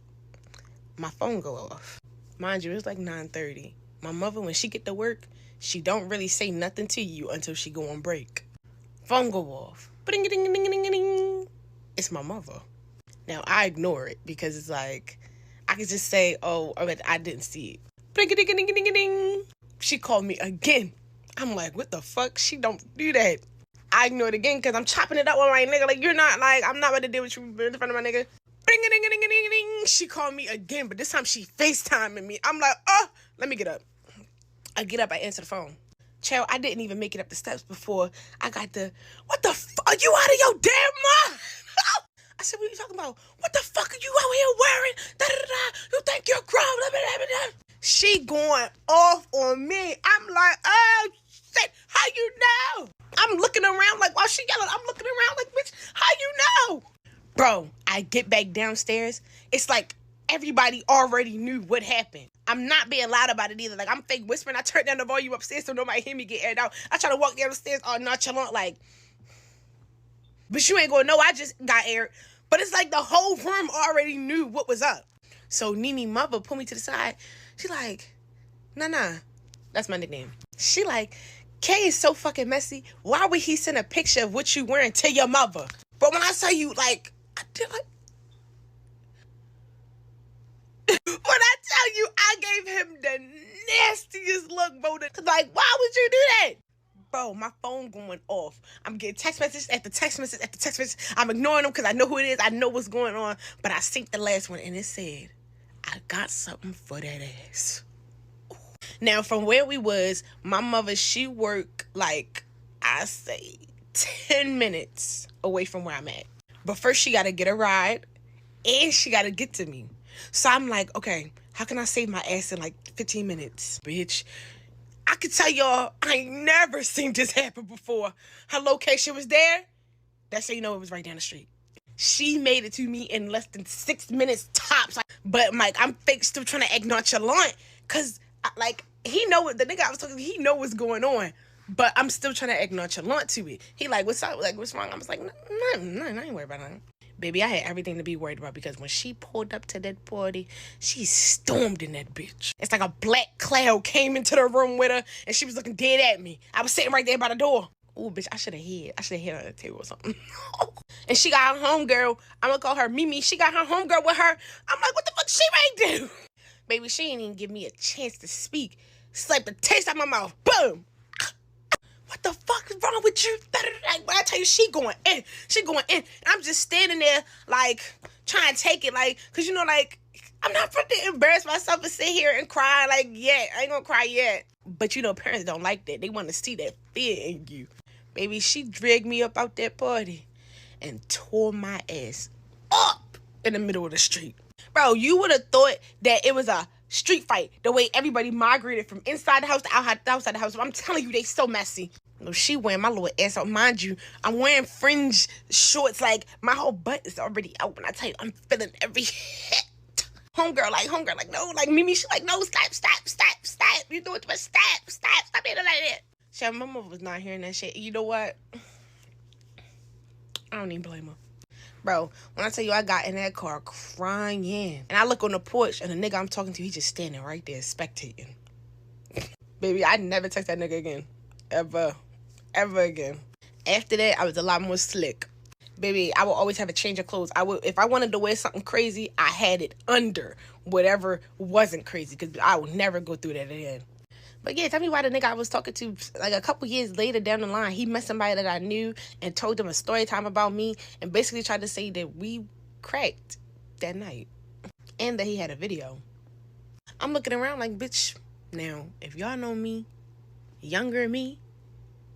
my phone go off. Mind you, it's like 9:30. My mother, when she get to work, she don't really say nothing to you until she go on break. Phone go off. Ding-a-ding-a-ding-a-ding-a-ding. It's my mother. Now, I ignore it because it's like, I can just say, oh, I didn't see it. Ding-a-ding-a-ding-a-ding. She called me again. I'm like, what the fuck? She don't do that. I ignored it again because I'm chopping it up with my nigga. Like, you're not, like, I'm not about to deal with you in front of my nigga. Ding-a-ding-a-ding-a-ding-a-ding. She called me again, but this time she FaceTiming me. I'm like, let me get up. I get up, I answer the phone. Child, I didn't even make it up the steps before I got what the fuck? Are you out of your damn mind? I said, what are you talking about? What the fuck are you out here wearing? Da-da-da-da. You think you're grown? She going off on me. I'm like, oh, shit, how you know? I'm looking around like, while she yelling, I'm looking around like, bitch, how you know? Bro, I get back downstairs. It's like everybody already knew what happened. I'm not being loud about it either. Like, I'm fake whispering. I turn down the volume upstairs so nobody hear me get aired out. I try to walk down the stairs all nonchalant, like, but you ain't gonna know I just got aired. But it's like the whole room already knew what was up. So Nene mother pulled me to the side. She like, nah. That's my nickname. She like, Kay is so fucking messy. Why would he send a picture of what you wearing to your mother? But when I tell you, like, I did like, when I tell you, I gave him the nastiest look, bro. Like, why would you do that? Bro, my phone going off. I'm getting text message after text message after text message. I'm ignoring them because I know who it is. I know what's going on. But I synced the last one and it said, I got something for that ass. Now, from where we was, my mother, she worked like, I say, 10 minutes away from where I'm at. But first, she got to get a ride and she got to get to me. So I'm like, okay, how can I save my ass in like 15 minutes? Bitch, I can tell y'all, I ain't never seen this happen before. Her location was there. That's how you know it was right down the street. She made it to me in less than 6 minutes tops. But, like, I'm fake still trying to act nonchalant. Because, like, he know what, the nigga I was talking to, he know what's going on. But I'm still trying to act nonchalant to it. He like, what's up? Like, what's wrong? I was like, no, I ain't worried about nothing. Baby, I had everything to be worried about because when she pulled up to that party, she stormed in that bitch. It's like a black cloud came into the room with her and she was looking dead at me. I was sitting right there by the door. Ooh, bitch, I should have hid on the table or something. And she got her homegirl. I'm gonna call her Mimi. She got her homegirl with her. I'm like, what the fuck she might do? Baby, she ain't even give me a chance to speak. Slapped the taste out my mouth. Boom. What the fuck is wrong with you? Like, when I tell you, she going in. And I'm just standing there, like, trying to take it, like, because, you know, like, I'm not going to embarrass myself and sit here and cry, like, yet. I ain't going to cry yet. But, you know, parents don't like that. They want to see that fear in you. Baby, she dragged me up out that party and tore my ass up in the middle of the street. Bro, you would have thought that it was a street fight, the way everybody migrated from inside the house to outside the house. I'm telling you, they so messy. No, she wearing my little ass out. Mind you, I'm wearing fringe shorts. Like, my whole butt is already out. When I tell you, I'm feeling every hit. Homegirl, like, no. Like, Mimi, she like, no, stop. You do it to us. Stop being like that. Shit, my mama was not hearing that shit. You know what? I don't even blame her. Bro, when I tell you I got in that car crying, and I look on the porch, and the nigga I'm talking to, he just standing right there spectating. Baby, I'd never text that nigga again. Ever again. After that, I was a lot more slick. Baby, I would always have a change of clothes. If I wanted to wear something crazy, I had it under whatever wasn't crazy, because I would never go through that again. But yeah, tell me why the nigga I was talking to, like, a couple years later down the line, he met somebody that I knew and told them a story time about me and basically tried to say that we cracked that night and that he had a video. I'm looking around like, bitch, now, if y'all know me, younger than me,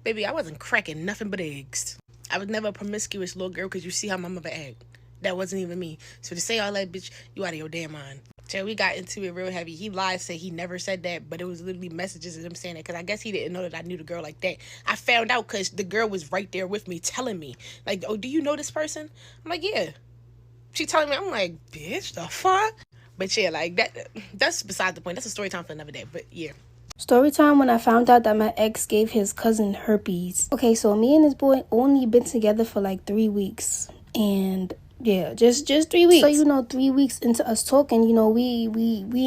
baby, I wasn't cracking nothing but eggs. I was never a promiscuous little girl, because you see how my mother act. That wasn't even me. So to say all that, bitch, you out of your damn mind. So we got into it real heavy. He lied, said he never said that, but it was literally messages of him saying that, because I guess he didn't know that I knew the girl like that. I found out because the girl was right there with me telling me, like, oh, do you know this person? I'm like, yeah. She telling me, I'm like, bitch, the fuck? But yeah, like, that's beside the point. That's a story time for another day, but yeah. Story time when I found out that my ex gave his cousin herpes. Okay, so me and this boy only been together for like 3 weeks. And yeah, just 3 weeks. So, 3 weeks into us talking, we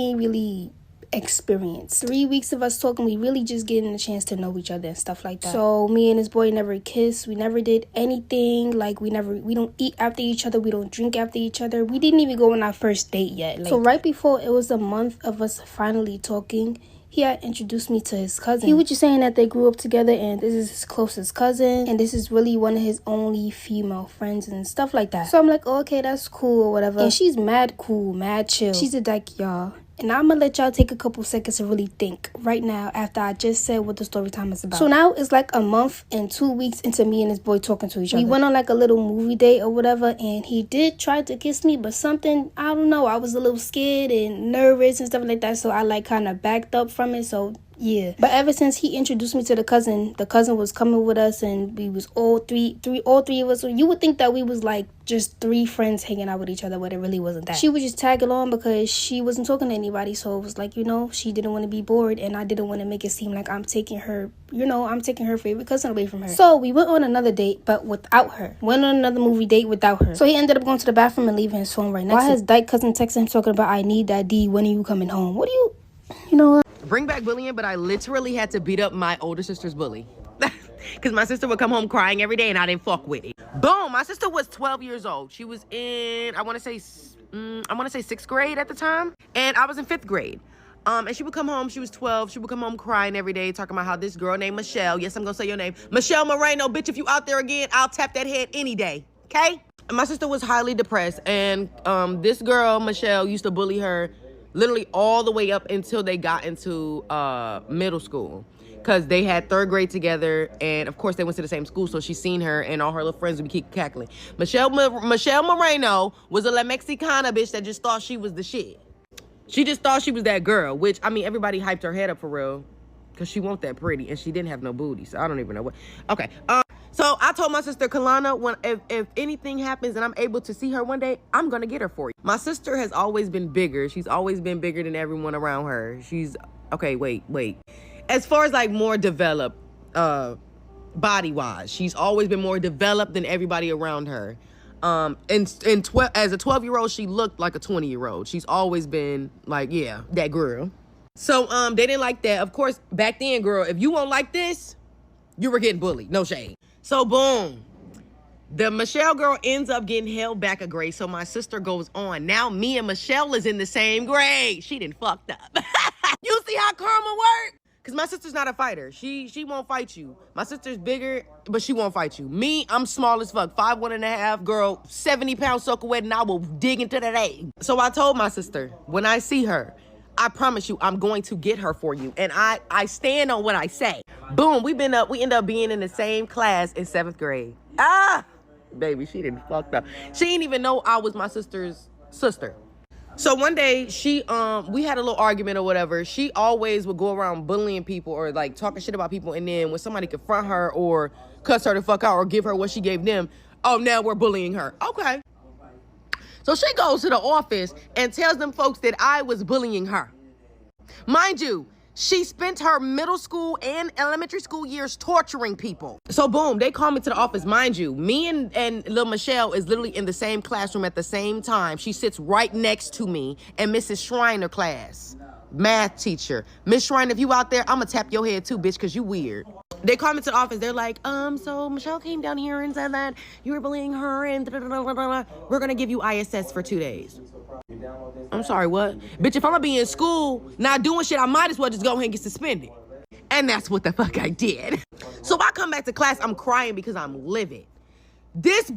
ain't really experienced. 3 weeks of us talking, we really just getting a chance to know each other and stuff like that. So me and this boy never kissed. We never did anything. Like, we don't eat after each other. We don't drink after each other. We didn't even go on our first date yet. Like, so right before it was a month of us finally talking, he had introduced me to his cousin. He was just saying that they grew up together and this is his closest cousin and this is really one of his only female friends and stuff like that. So I'm like, oh, okay, that's cool or whatever. And she's mad cool, mad chill. She's a dyke, y'all. And I'm gonna let y'all take a couple seconds to really think right now after I just said what the story time is about. So now it's like a month and 2 weeks into me and this boy talking to each other. We went on like a little movie date or whatever, and he did try to kiss me, but something, I don't know, I was a little scared and nervous and stuff like that, so I like kind of backed up from it. So yeah, but ever since he introduced me to the cousin was coming with us, and we was all three of us. So you would think that we was like just 3 friends hanging out with each other, but it really wasn't that. She was just tagging along because she wasn't talking to anybody, so it was like, she didn't want to be bored, and I didn't want to make it seem like I'm taking her favorite cousin away from her. So we went on another date, but without her. Went on another movie date without her. So he ended up going to the bathroom and leaving his phone right next to him. Why his dyke cousin texting him talking about, I need that D, when are you coming home? What do you know what? Bring back bullying, but I literally had to beat up my older sister's bully. Because my sister would come home crying every day and I didn't fuck with it. Boom, my sister was 12 years old. She was in, I want to say 6th grade at the time. And I was in 5th grade. And she would come home, she was 12. She would come home crying every day, talking about how this girl named Michelle, yes, I'm going to say your name, Michelle Moreno, bitch, if you out there again, I'll tap that head any day, okay? And my sister was highly depressed. And this girl, Michelle, used to bully her literally all the way up until they got into middle school, because they had 3rd grade together, and of course they went to the same school, so she seen her and all her little friends would keep cackling. Michelle Moreno was a La Mexicana bitch that just thought she was the shit. She just thought she was that girl, which, I mean, everybody hyped her head up for real, because she wasn't that pretty, and she didn't have no booty, so I don't even know what. Okay, so I told my sister, Kalana, if anything happens and I'm able to see her one day, I'm going to get her for you. My sister has always been bigger. She's always been bigger than everyone around her. She's, okay, wait. As far as like more developed body-wise, she's always been more developed than everybody around her. And as a 12-year-old, she looked like a 20-year-old. She's always been like, yeah, that girl. So they didn't like that. Of course, back then, girl, if you weren't like this, you were getting bullied. No shade. So boom, the Michelle girl ends up getting held back a grade. So my sister goes on. Now me and Michelle is in the same grade. She done fucked up. You see how karma work? Because my sister's not a fighter. She won't fight you. My sister's bigger, but she won't fight you. Me, I'm small as fuck. 5'1.5", girl, 70 pounds soaking wet, and I will dig into that egg. So I told my sister, when I see her, I promise you, I'm going to get her for you. And I stand on what I say. Boom, we end up being in the same class in 7th grade. Baby, she didn't fuck up. She didn't even know I was my sister's sister. So one day we had a little argument or whatever. She always would go around bullying people or like talking shit about people, and then when somebody confront her or cuss her the fuck out or give her what she gave them, oh, now we're bullying her. Okay. So she goes to the office and tells them folks that I was bullying her. Mind you, she spent her middle school and elementary school years torturing people. So boom, they call me to the office. Mind you, me and Lil Michelle is literally in the same classroom at the same time. She sits right next to me and Mrs. Schreiner class, math teacher. Miss Schreiner, if you out there, I'ma tap your head too, bitch, because you weird. They call me to the office. They're like, so Michelle came down here and said that you were bullying her and we're gonna give you ISS for 2 days. I'm sorry, what? Bitch, if I'm gonna be in school not doing shit, I might as well just go ahead and get suspended. And that's what the fuck I did. So I come back to class, I'm crying because I'm livid. This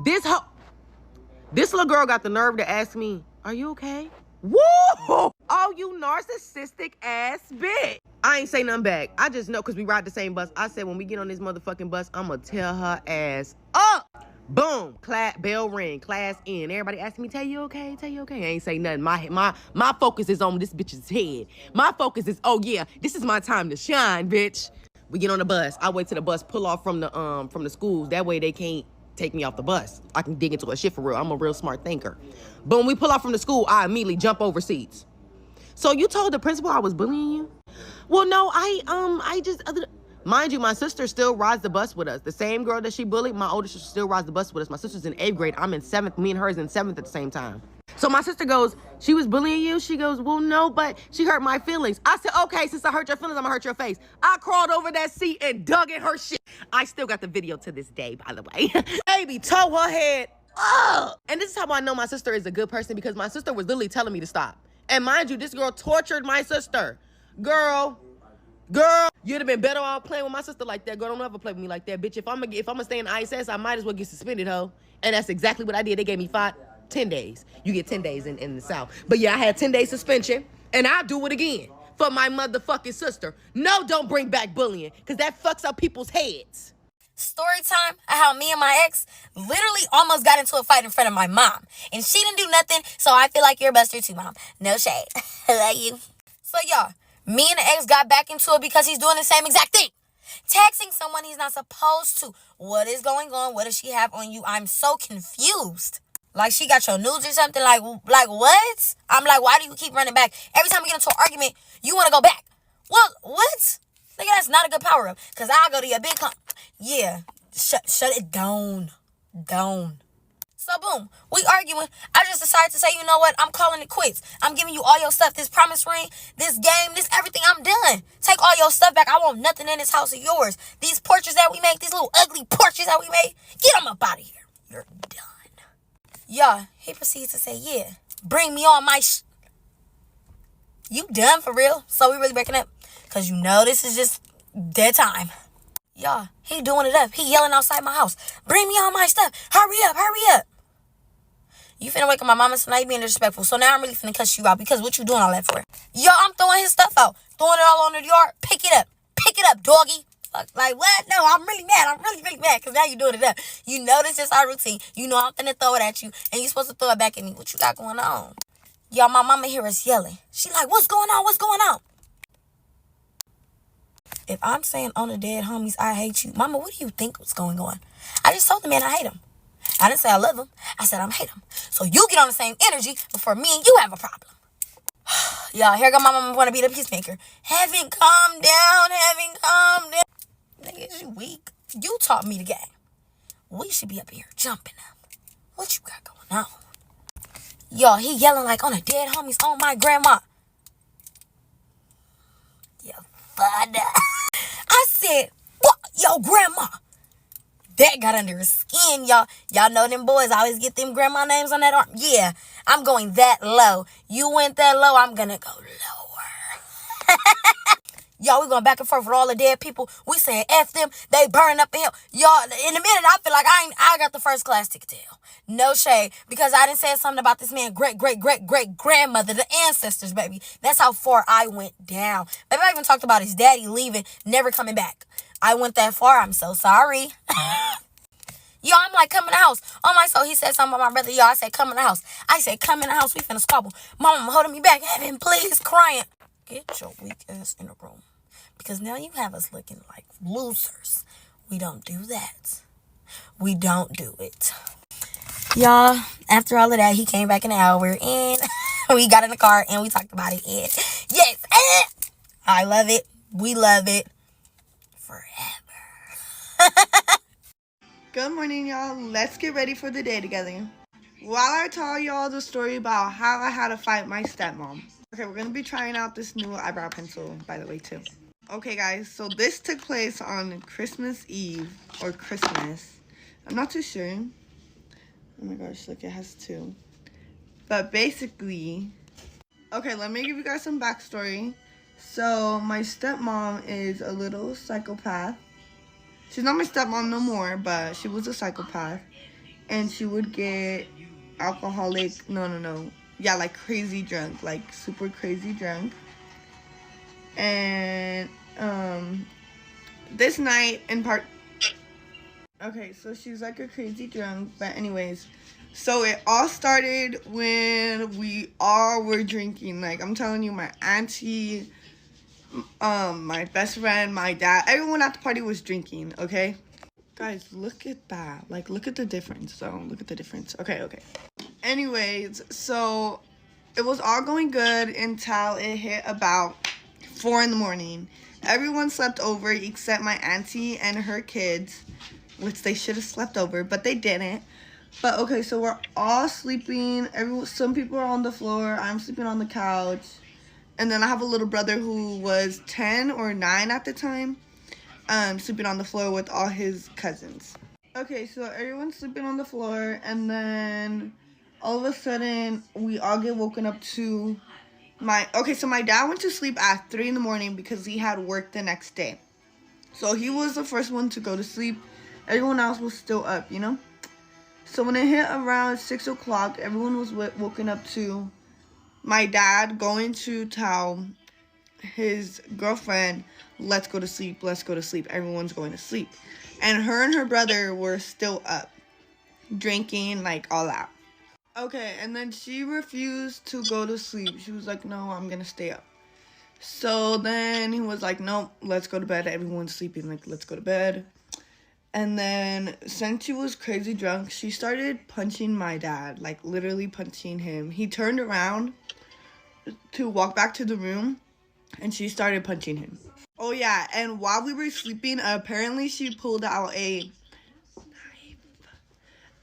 little girl got the nerve to ask me, are you okay? Woo! Oh, you narcissistic ass bitch. I ain't say nothing back. I just know because we ride the same bus. I said when we get on this motherfucking bus, I'm gonna tell her ass up. Boom, class, bell ring, class in. Everybody asking me, tell you okay? Tell you okay? I ain't say nothing. My focus is on this bitch's head. My focus is, oh yeah, this is my time to shine, bitch. We get on the bus. I wait till the bus pull off from the schools. That way they can't take me off the bus. I can dig into a shit for real. I'm a real smart thinker. Boom, we pull off from the school. I immediately jump over seats. So you told the principal I was bullying you? Well, no, mind you, my sister still rides the bus with us. The same girl that she bullied, my older sister still rides the bus with us. My sister's in 8th grade. I'm in 7th. Me and her is in 7th at the same time. So my sister goes, she was bullying you? She goes, well, no, but she hurt my feelings. I said, okay, since I hurt your feelings, I'm gonna hurt your face. I crawled over that seat and dug in her shit. I still got the video to this day, by the way. Baby, toe her head up. And this is how I know my sister is a good person, because my sister was literally telling me to stop. And mind you, this girl tortured my sister. Girl, you'd have been better off playing with my sister like that. Girl, don't ever play with me like that, bitch. If I'm gonna stay in ISS, I might as well get suspended, ho. And that's exactly what I did. They gave me 10 days. You get 10 days in the South. But yeah, I had 10 days suspension, and I'll do it again for my motherfucking sister. No, don't bring back bullying, because that fucks up people's heads. Story time, how me and my ex literally almost got into a fight in front of my mom. And she didn't do nothing, so I feel like you're a buster too, mom. No shade. I love you. So y'all, me and the ex got back into it because he's doing the same exact thing. Texting someone he's not supposed to. What is going on? What does she have on you? I'm so confused. Like she got your nudes or something? Like what? I'm like, why do you keep running back? Every time we get into an argument, you want to go back. Well, what? Nigga, that's not a good power up. Because I'll go to your big hump. Yeah, shut it down. So boom, we arguing. I just decided to say, you know what? I'm calling it quits. I'm giving you all your stuff. This promise ring, this game, this everything. I'm done. Take all your stuff back. I want nothing in this house of yours. These portraits that we make, these little ugly portraits that we made, get them up out of here. You're done. Yeah, he proceeds to say, yeah, bring me on my You done for real? So we really breaking up? Because you know this is just dead time. Yeah, he doing it up. He yelling outside my house. Bring me all my stuff. Hurry up. You finna wake up my mama, so now you being disrespectful. So now I'm really finna cuss you out, because what you doing all that for? Yo, I'm throwing his stuff out. Throwing it all on the yard. Pick it up, doggy. Like, what? No, I'm really mad. I'm really mad, because now you're doing it up. You know this is our routine. You know I'm finna throw it at you, and you're supposed to throw it back at me. What you got going on? Y'all, my mama hear us yelling. She like, what's going on? If I'm saying on the dead homies, I hate you, mama, what do you think was going on? I just told the man I hate him. I didn't say I love him. I said I hate him. So you get on the same energy before me and you have a problem. Y'all, here go my mama want to be the peacemaker. Heaven, calm down. Nigga, is you weak? You taught me the game. We should be up here jumping up. What you got going on? Y'all, he yelling like on the dead homies on my grandma. Yo, father. I said, what? Yo, grandma. That got under his skin, y'all. Y'all know them boys always get them grandma names on that arm. Yeah, I'm going that low. You went that low, I'm gonna go lower. Y'all, we going back and forth with all the dead people. We saying F them, they burning up in hell. Y'all, in a minute, I feel like I got the first class ticket to hell. No shade, because I didn't say something about this man great grandmother, the ancestors, baby. That's how far I went down. Baby, I even talked about his daddy leaving, never coming back. I went that far. I'm so sorry. Yo, I'm like, come in the house. On my soul, he said something about my brother. Yo, I said, come in the house. I said, come in the house. We finna squabble. Mama holding me back. Heaven, please, crying. Get your weak ass in the room. Because now you have us looking like losers. We don't do that. We don't do it. Y'all, after all of that, he came back in an hour and we got in the car and we talked about it. And yes, I love it. We love it forever. Good morning, y'all. Let's get ready for the day together. While I tell y'all the story about how I had to fight my stepmom. Okay, we're going to be trying out this new eyebrow pencil, by the way, too. Okay, guys, so this took place on Christmas Eve, or Christmas. I'm not too sure. Oh my gosh, look, it has two. But basically, okay, let me give you guys some backstory. So, my stepmom is a little psychopath. She's not my stepmom no more, but she was a psychopath. And she would get alcoholic, yeah, like crazy drunk, like super crazy drunk. And this night in part, okay, so she's like a crazy drunk, but anyways, so it all started when we all were drinking. Like, I'm telling you, my auntie, my best friend, my dad, everyone at the party was drinking, okay? Guys, look at that. Like, look at the difference. So, look at the difference. Okay. Anyways, so it was all going good until it hit about 4 in the morning. Everyone slept over except my auntie and her kids, which they should have slept over, but they didn't. But okay, so we're all sleeping. Some people are on the floor. I'm sleeping on the couch. And then I have a little brother who was 10 or 9 at the time, sleeping on the floor with all his cousins. Okay, so everyone's sleeping on the floor, and then all of a sudden, we all get woken up to so my dad went to sleep at 3 in the morning because he had work the next day. So he was the first one to go to sleep. Everyone else was still up, you know? So when it hit around 6 o'clock, everyone was woken up to my dad going to tell his girlfriend, let's go to sleep, everyone's going to sleep. And her brother were still up, drinking, like, all out. Okay, and then she refused to go to sleep. She was like, no, I'm gonna stay up. So then he was like, no, let's go to bed, everyone's sleeping, like, let's go to bed. And then, since she was crazy drunk, she started punching my dad, like, literally punching him. He turned around to walk back to the room, and she started punching him. Oh yeah, and while we were sleeping, apparently she pulled out a knife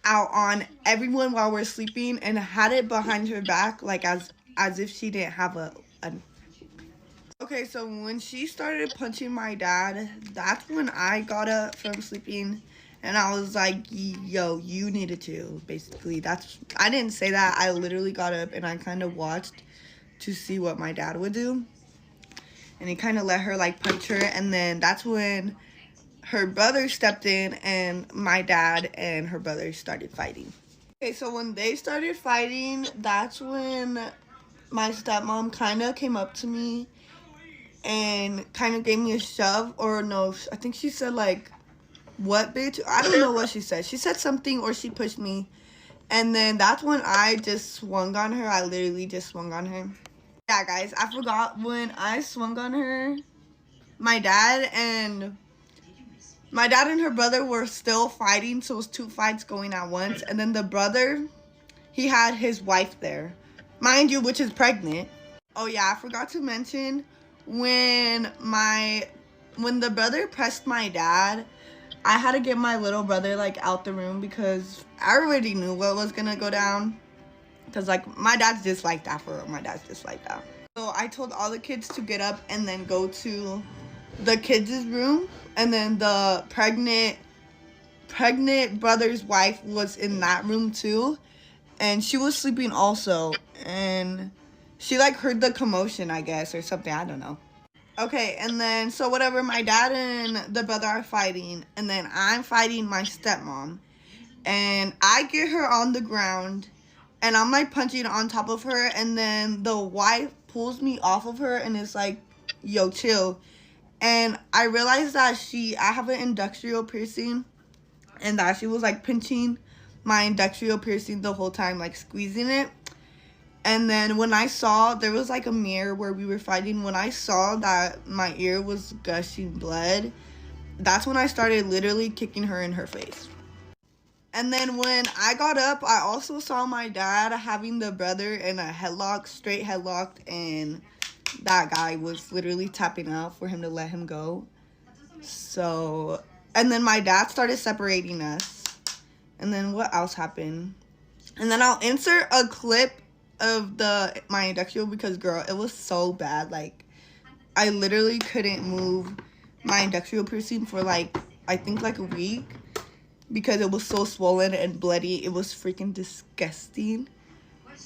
out on everyone while we're sleeping and had it behind her back, like as if she didn't have a Okay, so when she started punching my dad, that's when I got up from sleeping, and I was like, yo, you needed to, basically. I didn't say that. I literally got up and I kind of watched to see what my dad would do. And he kind of let her, like, punch her. And then that's when her brother stepped in and my dad and her brother started fighting. Okay, so when they started fighting, that's when my stepmom kind of came up to me and kind of gave me a shove. Or no, I think she said, like, what, bitch? I don't know what she said. She said something or she pushed me. And then that's when I just swung on her. I literally just swung on her. Yeah, guys, I forgot when I swung on her, my dad and her brother were still fighting, so it was 2 fights going at once. And then the brother, he had his wife there, mind you, which is pregnant. Oh yeah, I forgot to mention, when the brother pressed my dad, I had to get my little brother, like, out the room because I already knew what was gonna go down. Because, like, my dad's just like that for real. My dad's just like that. So I told all the kids to get up and then go to the kids' room. And then the pregnant brother's wife was in that room too. And she was sleeping also. And she, like, heard the commotion, I guess, or something. I don't know. Okay, and then, so whatever, my dad and the brother are fighting. And then I'm fighting my stepmom. And I get her on the ground. And I'm, like, punching on top of her, and then the wife pulls me off of her and is like, yo, chill. And I realized that I have an industrial piercing, and that she was like pinching my industrial piercing the whole time, like squeezing it. And then when I saw, there was like a mirror where we were fighting. When I saw that my ear was gushing blood, that's when I started literally kicking her in her face. And then when I got up, I also saw my dad having the brother in a headlock, straight headlock, and that guy was literally tapping out for him to let him go. So, and then my dad started separating us. And then what else happened? And then I'll insert a clip of my industrial because, girl, it was so bad. Like, I literally couldn't move my industrial piercing for like, I think like a week, because it was so swollen and bloody. It was freaking disgusting.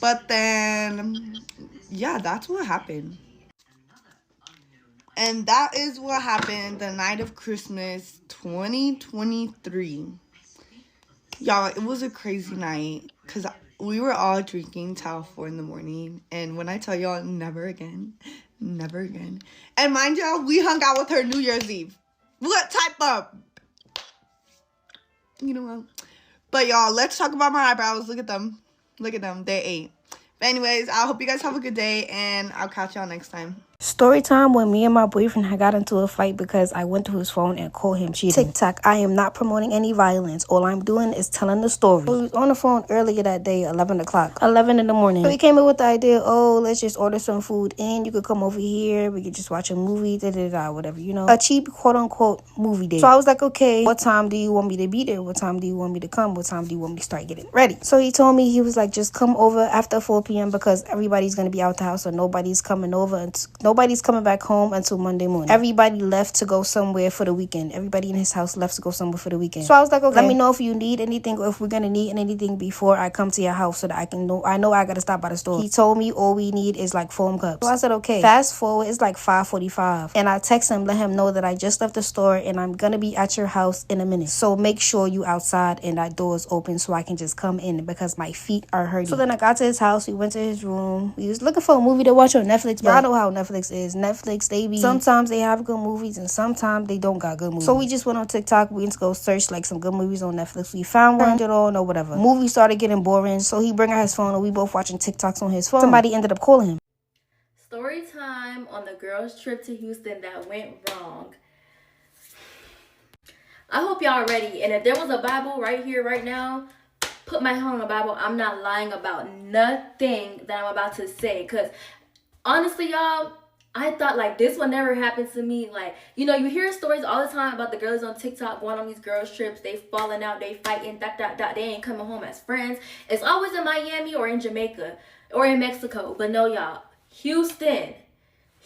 But then, yeah, that's what happened. And that is what happened the night of Christmas 2023. Y'all, it was a crazy night because we were all drinking till 4 in the morning. And when I tell y'all, never again. Never again. And mind y'all, we hung out with her New Year's Eve. What type of... You know what? But y'all, let's talk about my eyebrows. Look at them. Look at them. They ate. But anyways, I hope you guys have a good day, and I'll catch y'all next time. Story time when me and my boyfriend had got into a fight because I went to his phone and called him cheating. TikTok, I am not promoting any violence. All I'm doing is telling the story. We was on the phone earlier that day, 11 o'clock, 11 in the morning. So we came up with the idea, oh, let's just order some food and you could come over here. We could just watch a movie, whatever, you know. A cheap, quote unquote, movie date. So I was like, okay, what time do you want me to be there? What time do you want me to come? What time do you want me to start getting ready? So he told me, he was like, just come over after 4 p.m. because everybody's going to be out the house, so nobody's coming over and nobody's coming back home until Monday morning. Everybody left to go somewhere for the weekend. Everybody in his house left to go somewhere for the weekend. So I was like, okay, let me know if you need anything or if we're gonna need anything before I come to your house so that I know I gotta stop by the store. He told me all we need is like foam cups. So I said, okay. Fast forward, it's like 5:45 and I text him, let him know that I just left the store and I'm gonna be at your house in a minute. So make sure you outside and that door is open so I can just come in because my feet are hurting. So then I got to his house. We went to his room. We was looking for a movie to watch on Netflix. Y'all know how Netflix is. Netflix, sometimes they have good movies and sometimes they don't got good movies. So we just went on TikTok. We went to go search like some good movies on Netflix. We found one, it all, no whatever. Movie started getting boring, so he bring out his phone and we both watching TikToks on his phone. Somebody ended up calling him. Story time on the girls' trip to Houston that went wrong. I hope y'all ready. And if there was a Bible right here, right now, put my hand on the Bible. I'm not lying about nothing that I'm about to say. Because honestly, y'all, I thought like this would never happen to me. Like, you know, you hear stories all the time about the girls on TikTok going on these girls trips. They falling out, they fighting, they ain't coming home as friends. It's always in Miami or in Jamaica or in Mexico. But no, y'all, Houston.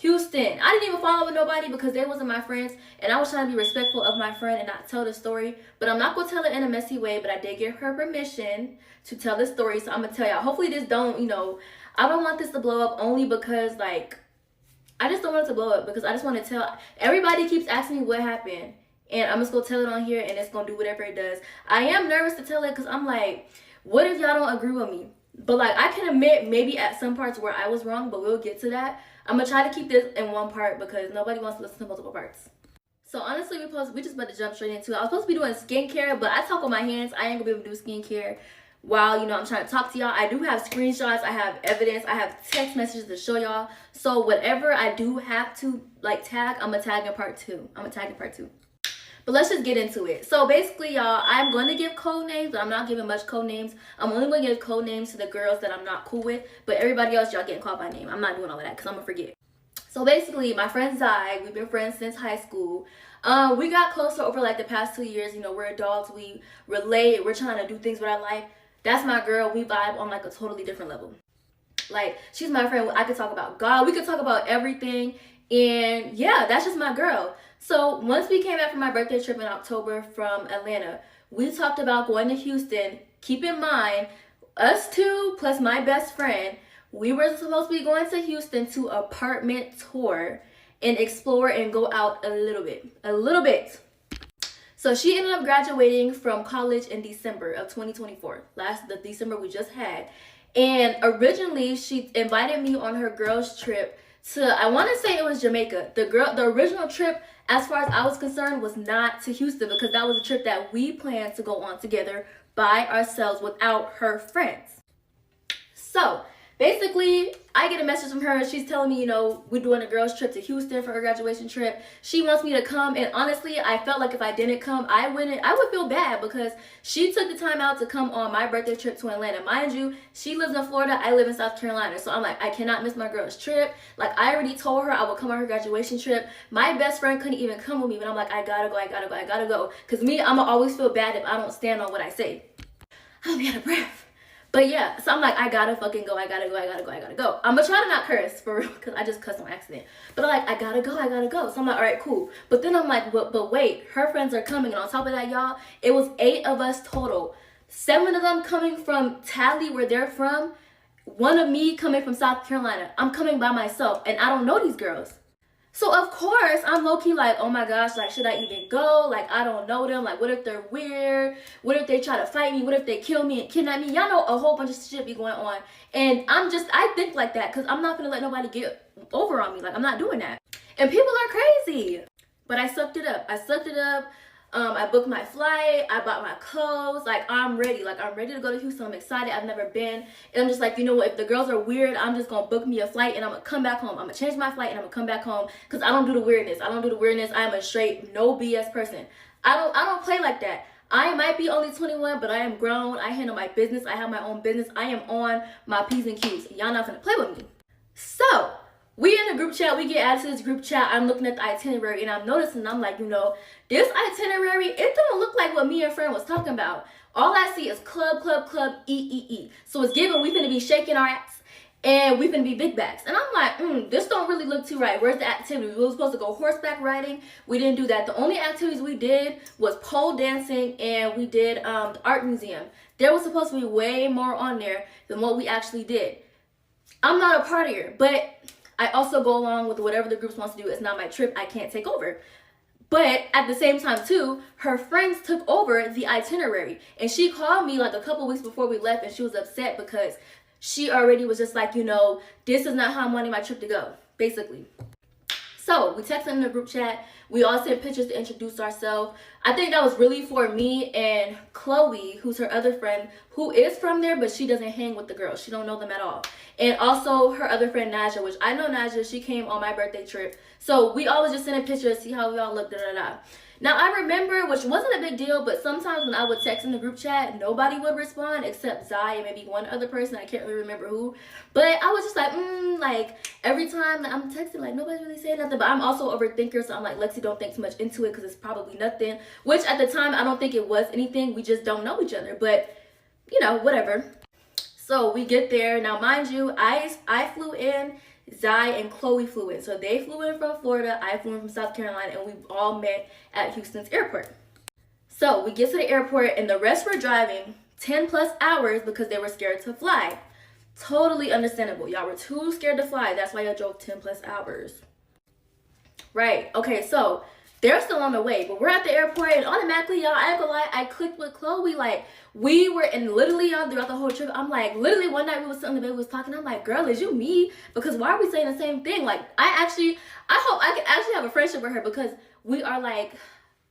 I didn't even follow with nobody because they wasn't my friends. And I was trying to be respectful of my friend and not tell the story. But I'm not going to tell it in a messy way. But I did give her permission to tell the story. So I'm going to tell y'all. Hopefully this don't, you know, I don't want this to blow up only because like, I just don't want it to blow up because I just want to tell. Everybody keeps asking me what happened. And I'm just going to tell it on here and it's going to do whatever it does. I am nervous to tell it because I'm like, what if y'all don't agree with me? But like, I can admit maybe at some parts where I was wrong, but we'll get to that. I'm going to try to keep this in one part because nobody wants to listen to multiple parts. So honestly, we just about to jump straight into it. I was supposed to be doing skincare, but I talk with my hands. I ain't going to be able to do skincare while, you know, I'm trying to talk to y'all. I do have screenshots. I have evidence. I have text messages to show y'all. So whatever I do have to, like, tag, I'm going to tag in part 2. But let's just get into it. So basically, y'all, I'm going to give code names, but I'm not giving much code names. I'm only going to give code names to the girls that I'm not cool with. But everybody else, y'all getting called by name. I'm not doing all of that because I'm going to forget. So basically, my friend Zai, we've been friends since high school. We got closer over, like, the past 2 years. You know, we're adults. We relate. We're trying to do things with our life. That's my girl. We vibe on like a totally different level. Like, she's my friend. I could talk about God. We could talk about everything. And yeah, that's just my girl. So once we came back from my birthday trip in October from Atlanta, we talked about going to Houston. Keep in mind, us two plus my best friend, we were supposed to be going to Houston to apartment tour and explore and go out a little bit. So she ended up graduating from college in December of 2024, the December we just had. And originally she invited me on her girls trip to, I want to say it was Jamaica. The original trip as far as I was concerned, was not to Houston, because that was a trip that we planned to go on together by ourselves without her friends. So basically, I get a message from her. She's telling me, you know, we're doing a girls trip to Houston for her graduation trip. She wants me to come, and honestly, I felt like if I didn't come, I would feel bad, because she took the time out to come on my birthday trip to Atlanta. Mind you, she lives in Florida, I live in South Carolina, so I'm like, I cannot miss my girls trip. Like, I already told her I would come on her graduation trip. My best friend couldn't even come with me, but I'm like, I gotta go, because me, I'ma always feel bad if I don't stand on what I say. I'll be out of breath. But yeah, so I'm like, I gotta fucking go, I gotta go. I'm gonna try to not curse, for real, because I just cussed on accident. But I'm like, I gotta go. So I'm like, all right, cool. But then I'm like, but wait, her friends are coming. And on top of that, y'all, it was 8 of us total. 7 of them coming from Tally, where they're from. 1 of me coming from South Carolina. I'm coming by myself, and I don't know these girls. So of course, I'm low-key like, oh my gosh, like, should I even go? Like, I don't know them. Like, what if they're weird? What if they try to fight me? What if they kill me and kidnap me? Y'all know a whole bunch of shit be going on. And I think like that, because I'm not gonna let nobody get over on me. Like, I'm not doing that. And people are crazy. But I sucked it up. I booked my flight. I bought my clothes. Like, I'm ready. Like, I'm ready to go to Houston. I'm excited. I've never been. And I'm just like, you know what? If the girls are weird, I'm just going to book me a flight and I'm going to come back home. I'm going to change my flight and I'm going to come back home, because I don't do the weirdness. I am a straight, no BS person. I don't play like that. I might be only 21, but I am grown. I handle my business. I have my own business. I am on my P's and Q's. Y'all not gonna play with me. So, we in a group chat, we get added to this group chat. I'm looking at the itinerary and I'm noticing, I'm like, you know, this itinerary, it don't look like what me and friend was talking about. All I see is club, eat. So it's given we finna be shaking our ass and we finna be big bags. And I'm like, this don't really look too right. Where's the activity? We were supposed to go horseback riding. We didn't do that. The only activities we did was pole dancing, and we did the art museum. There was supposed to be way more on there than what we actually did. I'm not a partier, but I also go along with whatever the group wants to do. It's not my trip. I can't take over. But at the same time, too, her friends took over the itinerary. And she called me like a couple weeks before we left, and she was upset because she already was just like, you know, this is not how I'm wanting my trip to go, basically. So we texted in the group chat. We all sent pictures to introduce ourselves. I think that was really for me and Chloe, who's her other friend, who is from there, but she doesn't hang with the girls. She don't know them at all. And also her other friend, Naja, which I know Naja. She came on my birthday trip. So we always just send a picture to see how we all look, Now, I remember, which wasn't a big deal, but sometimes when I would text in the group chat, nobody would respond except Zai and maybe one other person. I can't really remember who. But I was just like, like, every time that I'm texting, like, nobody's really saying nothing. But I'm also a overthinker, so I'm like, Lexi, don't think too much into it because it's probably nothing. Which, at the time, I don't think it was anything. We just don't know each other. But, you know, whatever. So we get there. Now, mind you, I flew in. Zai and Chloe flew in. So they flew in from Florida, I flew in from South Carolina, and we all met at Houston's airport. So we get to the airport, and the rest were driving 10 plus hours because they were scared to fly. Totally understandable. Y'all were too scared to fly. That's why y'all drove 10 plus hours. Right. Okay, so they're still on the way, but we're at the airport, and automatically, y'all, I ain't gonna lie, I clicked with Chloe. Like, we were in literally, y'all, throughout the whole trip, I'm like, literally one night we was sitting in the bed, we was talking, I'm like, girl, is you me? Because why are we saying the same thing? Like, I hope I can actually have a friendship with her, because we are like,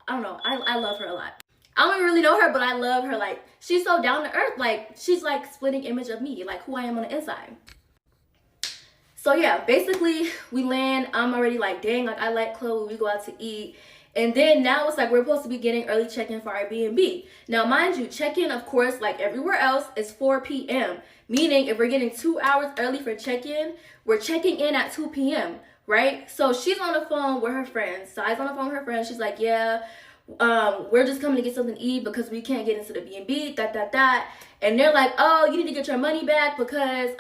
I don't know, I love her a lot. I don't really know her, but I love her. Like, she's so down to earth. Like, she's like splitting image of me, like who I am on the inside. So yeah, basically we land. I'm already like, dang, like I like Chloe. We go out to eat. And then now it's like we're supposed to be getting early check-in for our B&B. Now, mind you, check-in, of course, like everywhere else, is 4 p.m. Meaning if we're getting 2 hours early for check-in, we're checking in at 2 p.m., right? So she's on the phone with her friends. Sai's on the phone with her friends. She's like, yeah, we're just coming to get something to eat because we can't get into the B&B, And they're like, oh, you need to get your money back because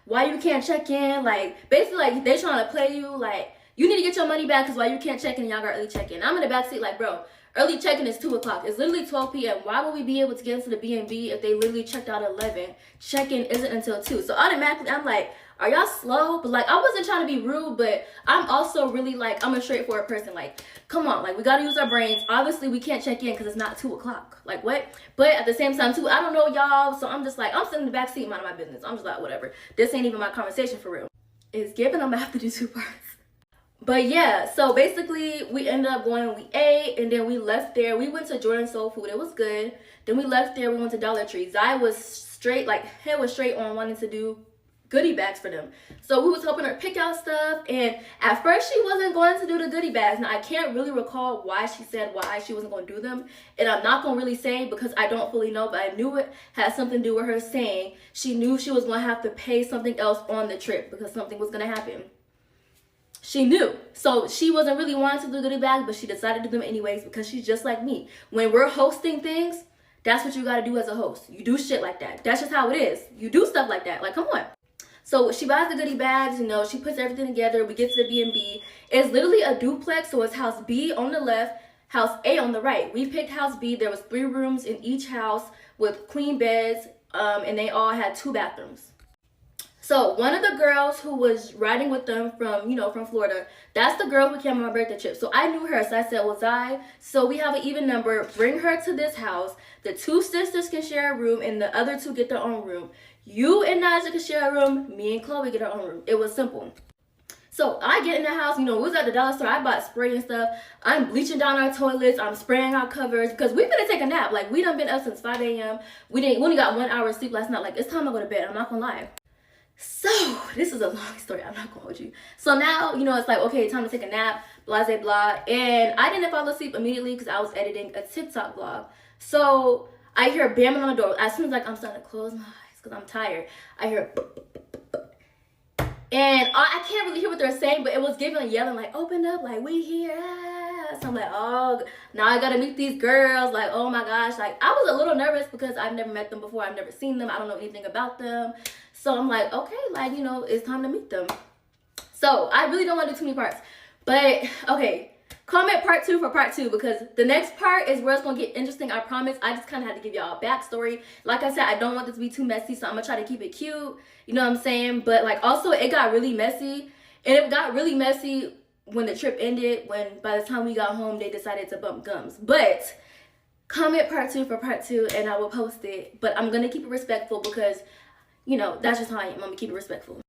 why you can't check in? Like, basically, like, they trying to play you, like, you need to get your money back because why you can't check in and y'all got early check-in. I'm in the backseat like, bro, early check-in is 2 o'clock. It's literally 12 p.m. Why would we be able to get into the B&B if they literally checked out at 11? Check-in isn't until 2. So automatically, I'm like, are y'all slow? But like, I wasn't trying to be rude, but I'm also really like, I'm a straightforward person. Like, come on, like, we got to use our brains. Obviously, we can't check in because it's not 2 o'clock. Like, what? But at the same time, too, I don't know y'all. So I'm just like, I'm sitting in the backseat, minding my business. I'm just like, whatever. This ain't even my conversation for real. It's given, I'm going to have to do 2 parts. But yeah, so basically we ended up going, we ate, and then we left there. We went to Jordan Soul Food. It was good. Then we left there. We went to Dollar Tree. Zai was straight, like, head was straight on wanting to do goodie bags for them. So we was helping her pick out stuff, and at first she wasn't going to do the goodie bags. Now I can't really recall why she said why she wasn't going to do them, and I'm not going to really say because I don't fully know, but I knew it had something to do with her saying she knew she was going to have to pay something else on the trip because something was going to happen. She knew. So she wasn't really wanting to do goodie bags, but she decided to do them anyways because she's just like me. When we're hosting things, that's what you got to do as a host. You do shit like that. That's just how it is. You do stuff like that. Like, come on. So she buys the goodie bags, you know, she puts everything together. We get to the B&B. It's literally a duplex, so it's house B on the left, house A on the right. We picked house B. There was 3 rooms in each house with queen beds, and they all had 2 bathrooms. So one of the girls who was riding with them from Florida, that's the girl who came on my birthday trip. So I knew her, so I said, well, Zai, so we have an even number. Bring her to this house. The 2 sisters can share a room, and the other 2 get their own room. You and Naja can share a room. Me and Chloe get our own room. It was simple. So I get in the house. You know, we was at the dollar store. I bought spray and stuff. I'm bleaching down our toilets. I'm spraying our covers because we're gonna take a nap. Like, we done been up since 5 a.m. We only got 1 hour of sleep last night. Like, it's time to go to bed. I'm not gonna lie. So this is a long story. I'm not gonna hold you. So now, you know, it's like, okay, time to take a nap. Blah, blah, blah. And I didn't fall asleep immediately because I was editing a TikTok vlog. So I hear bamming on the door. As soon as, like, I'm starting to close my eyes because I'm tired, I hear, and I can't really hear what they're saying, but it was giving like yelling, like, open up, like, we here. Ah. So I'm like, oh, now I gotta meet these girls. Like, oh my gosh. Like, I was a little nervous because I've never met them before. I've never seen them. I don't know anything about them. So I'm like, okay, like, you know, it's time to meet them. So I really don't want to do too many parts. But, okay, comment part 2 for part 2 because the next part is where it's going to get interesting, I promise. I just kind of had to give y'all a backstory. Like I said, I don't want this to be too messy, so I'm going to try to keep it cute. You know what I'm saying? But, like, also, it got really messy. And it got really messy when the trip ended, when by the time we got home, they decided to bump gums. But comment part 2 for part 2, and I will post it. But I'm going to keep it respectful because, you know, that's just how I am. I'm going to keep it respectful.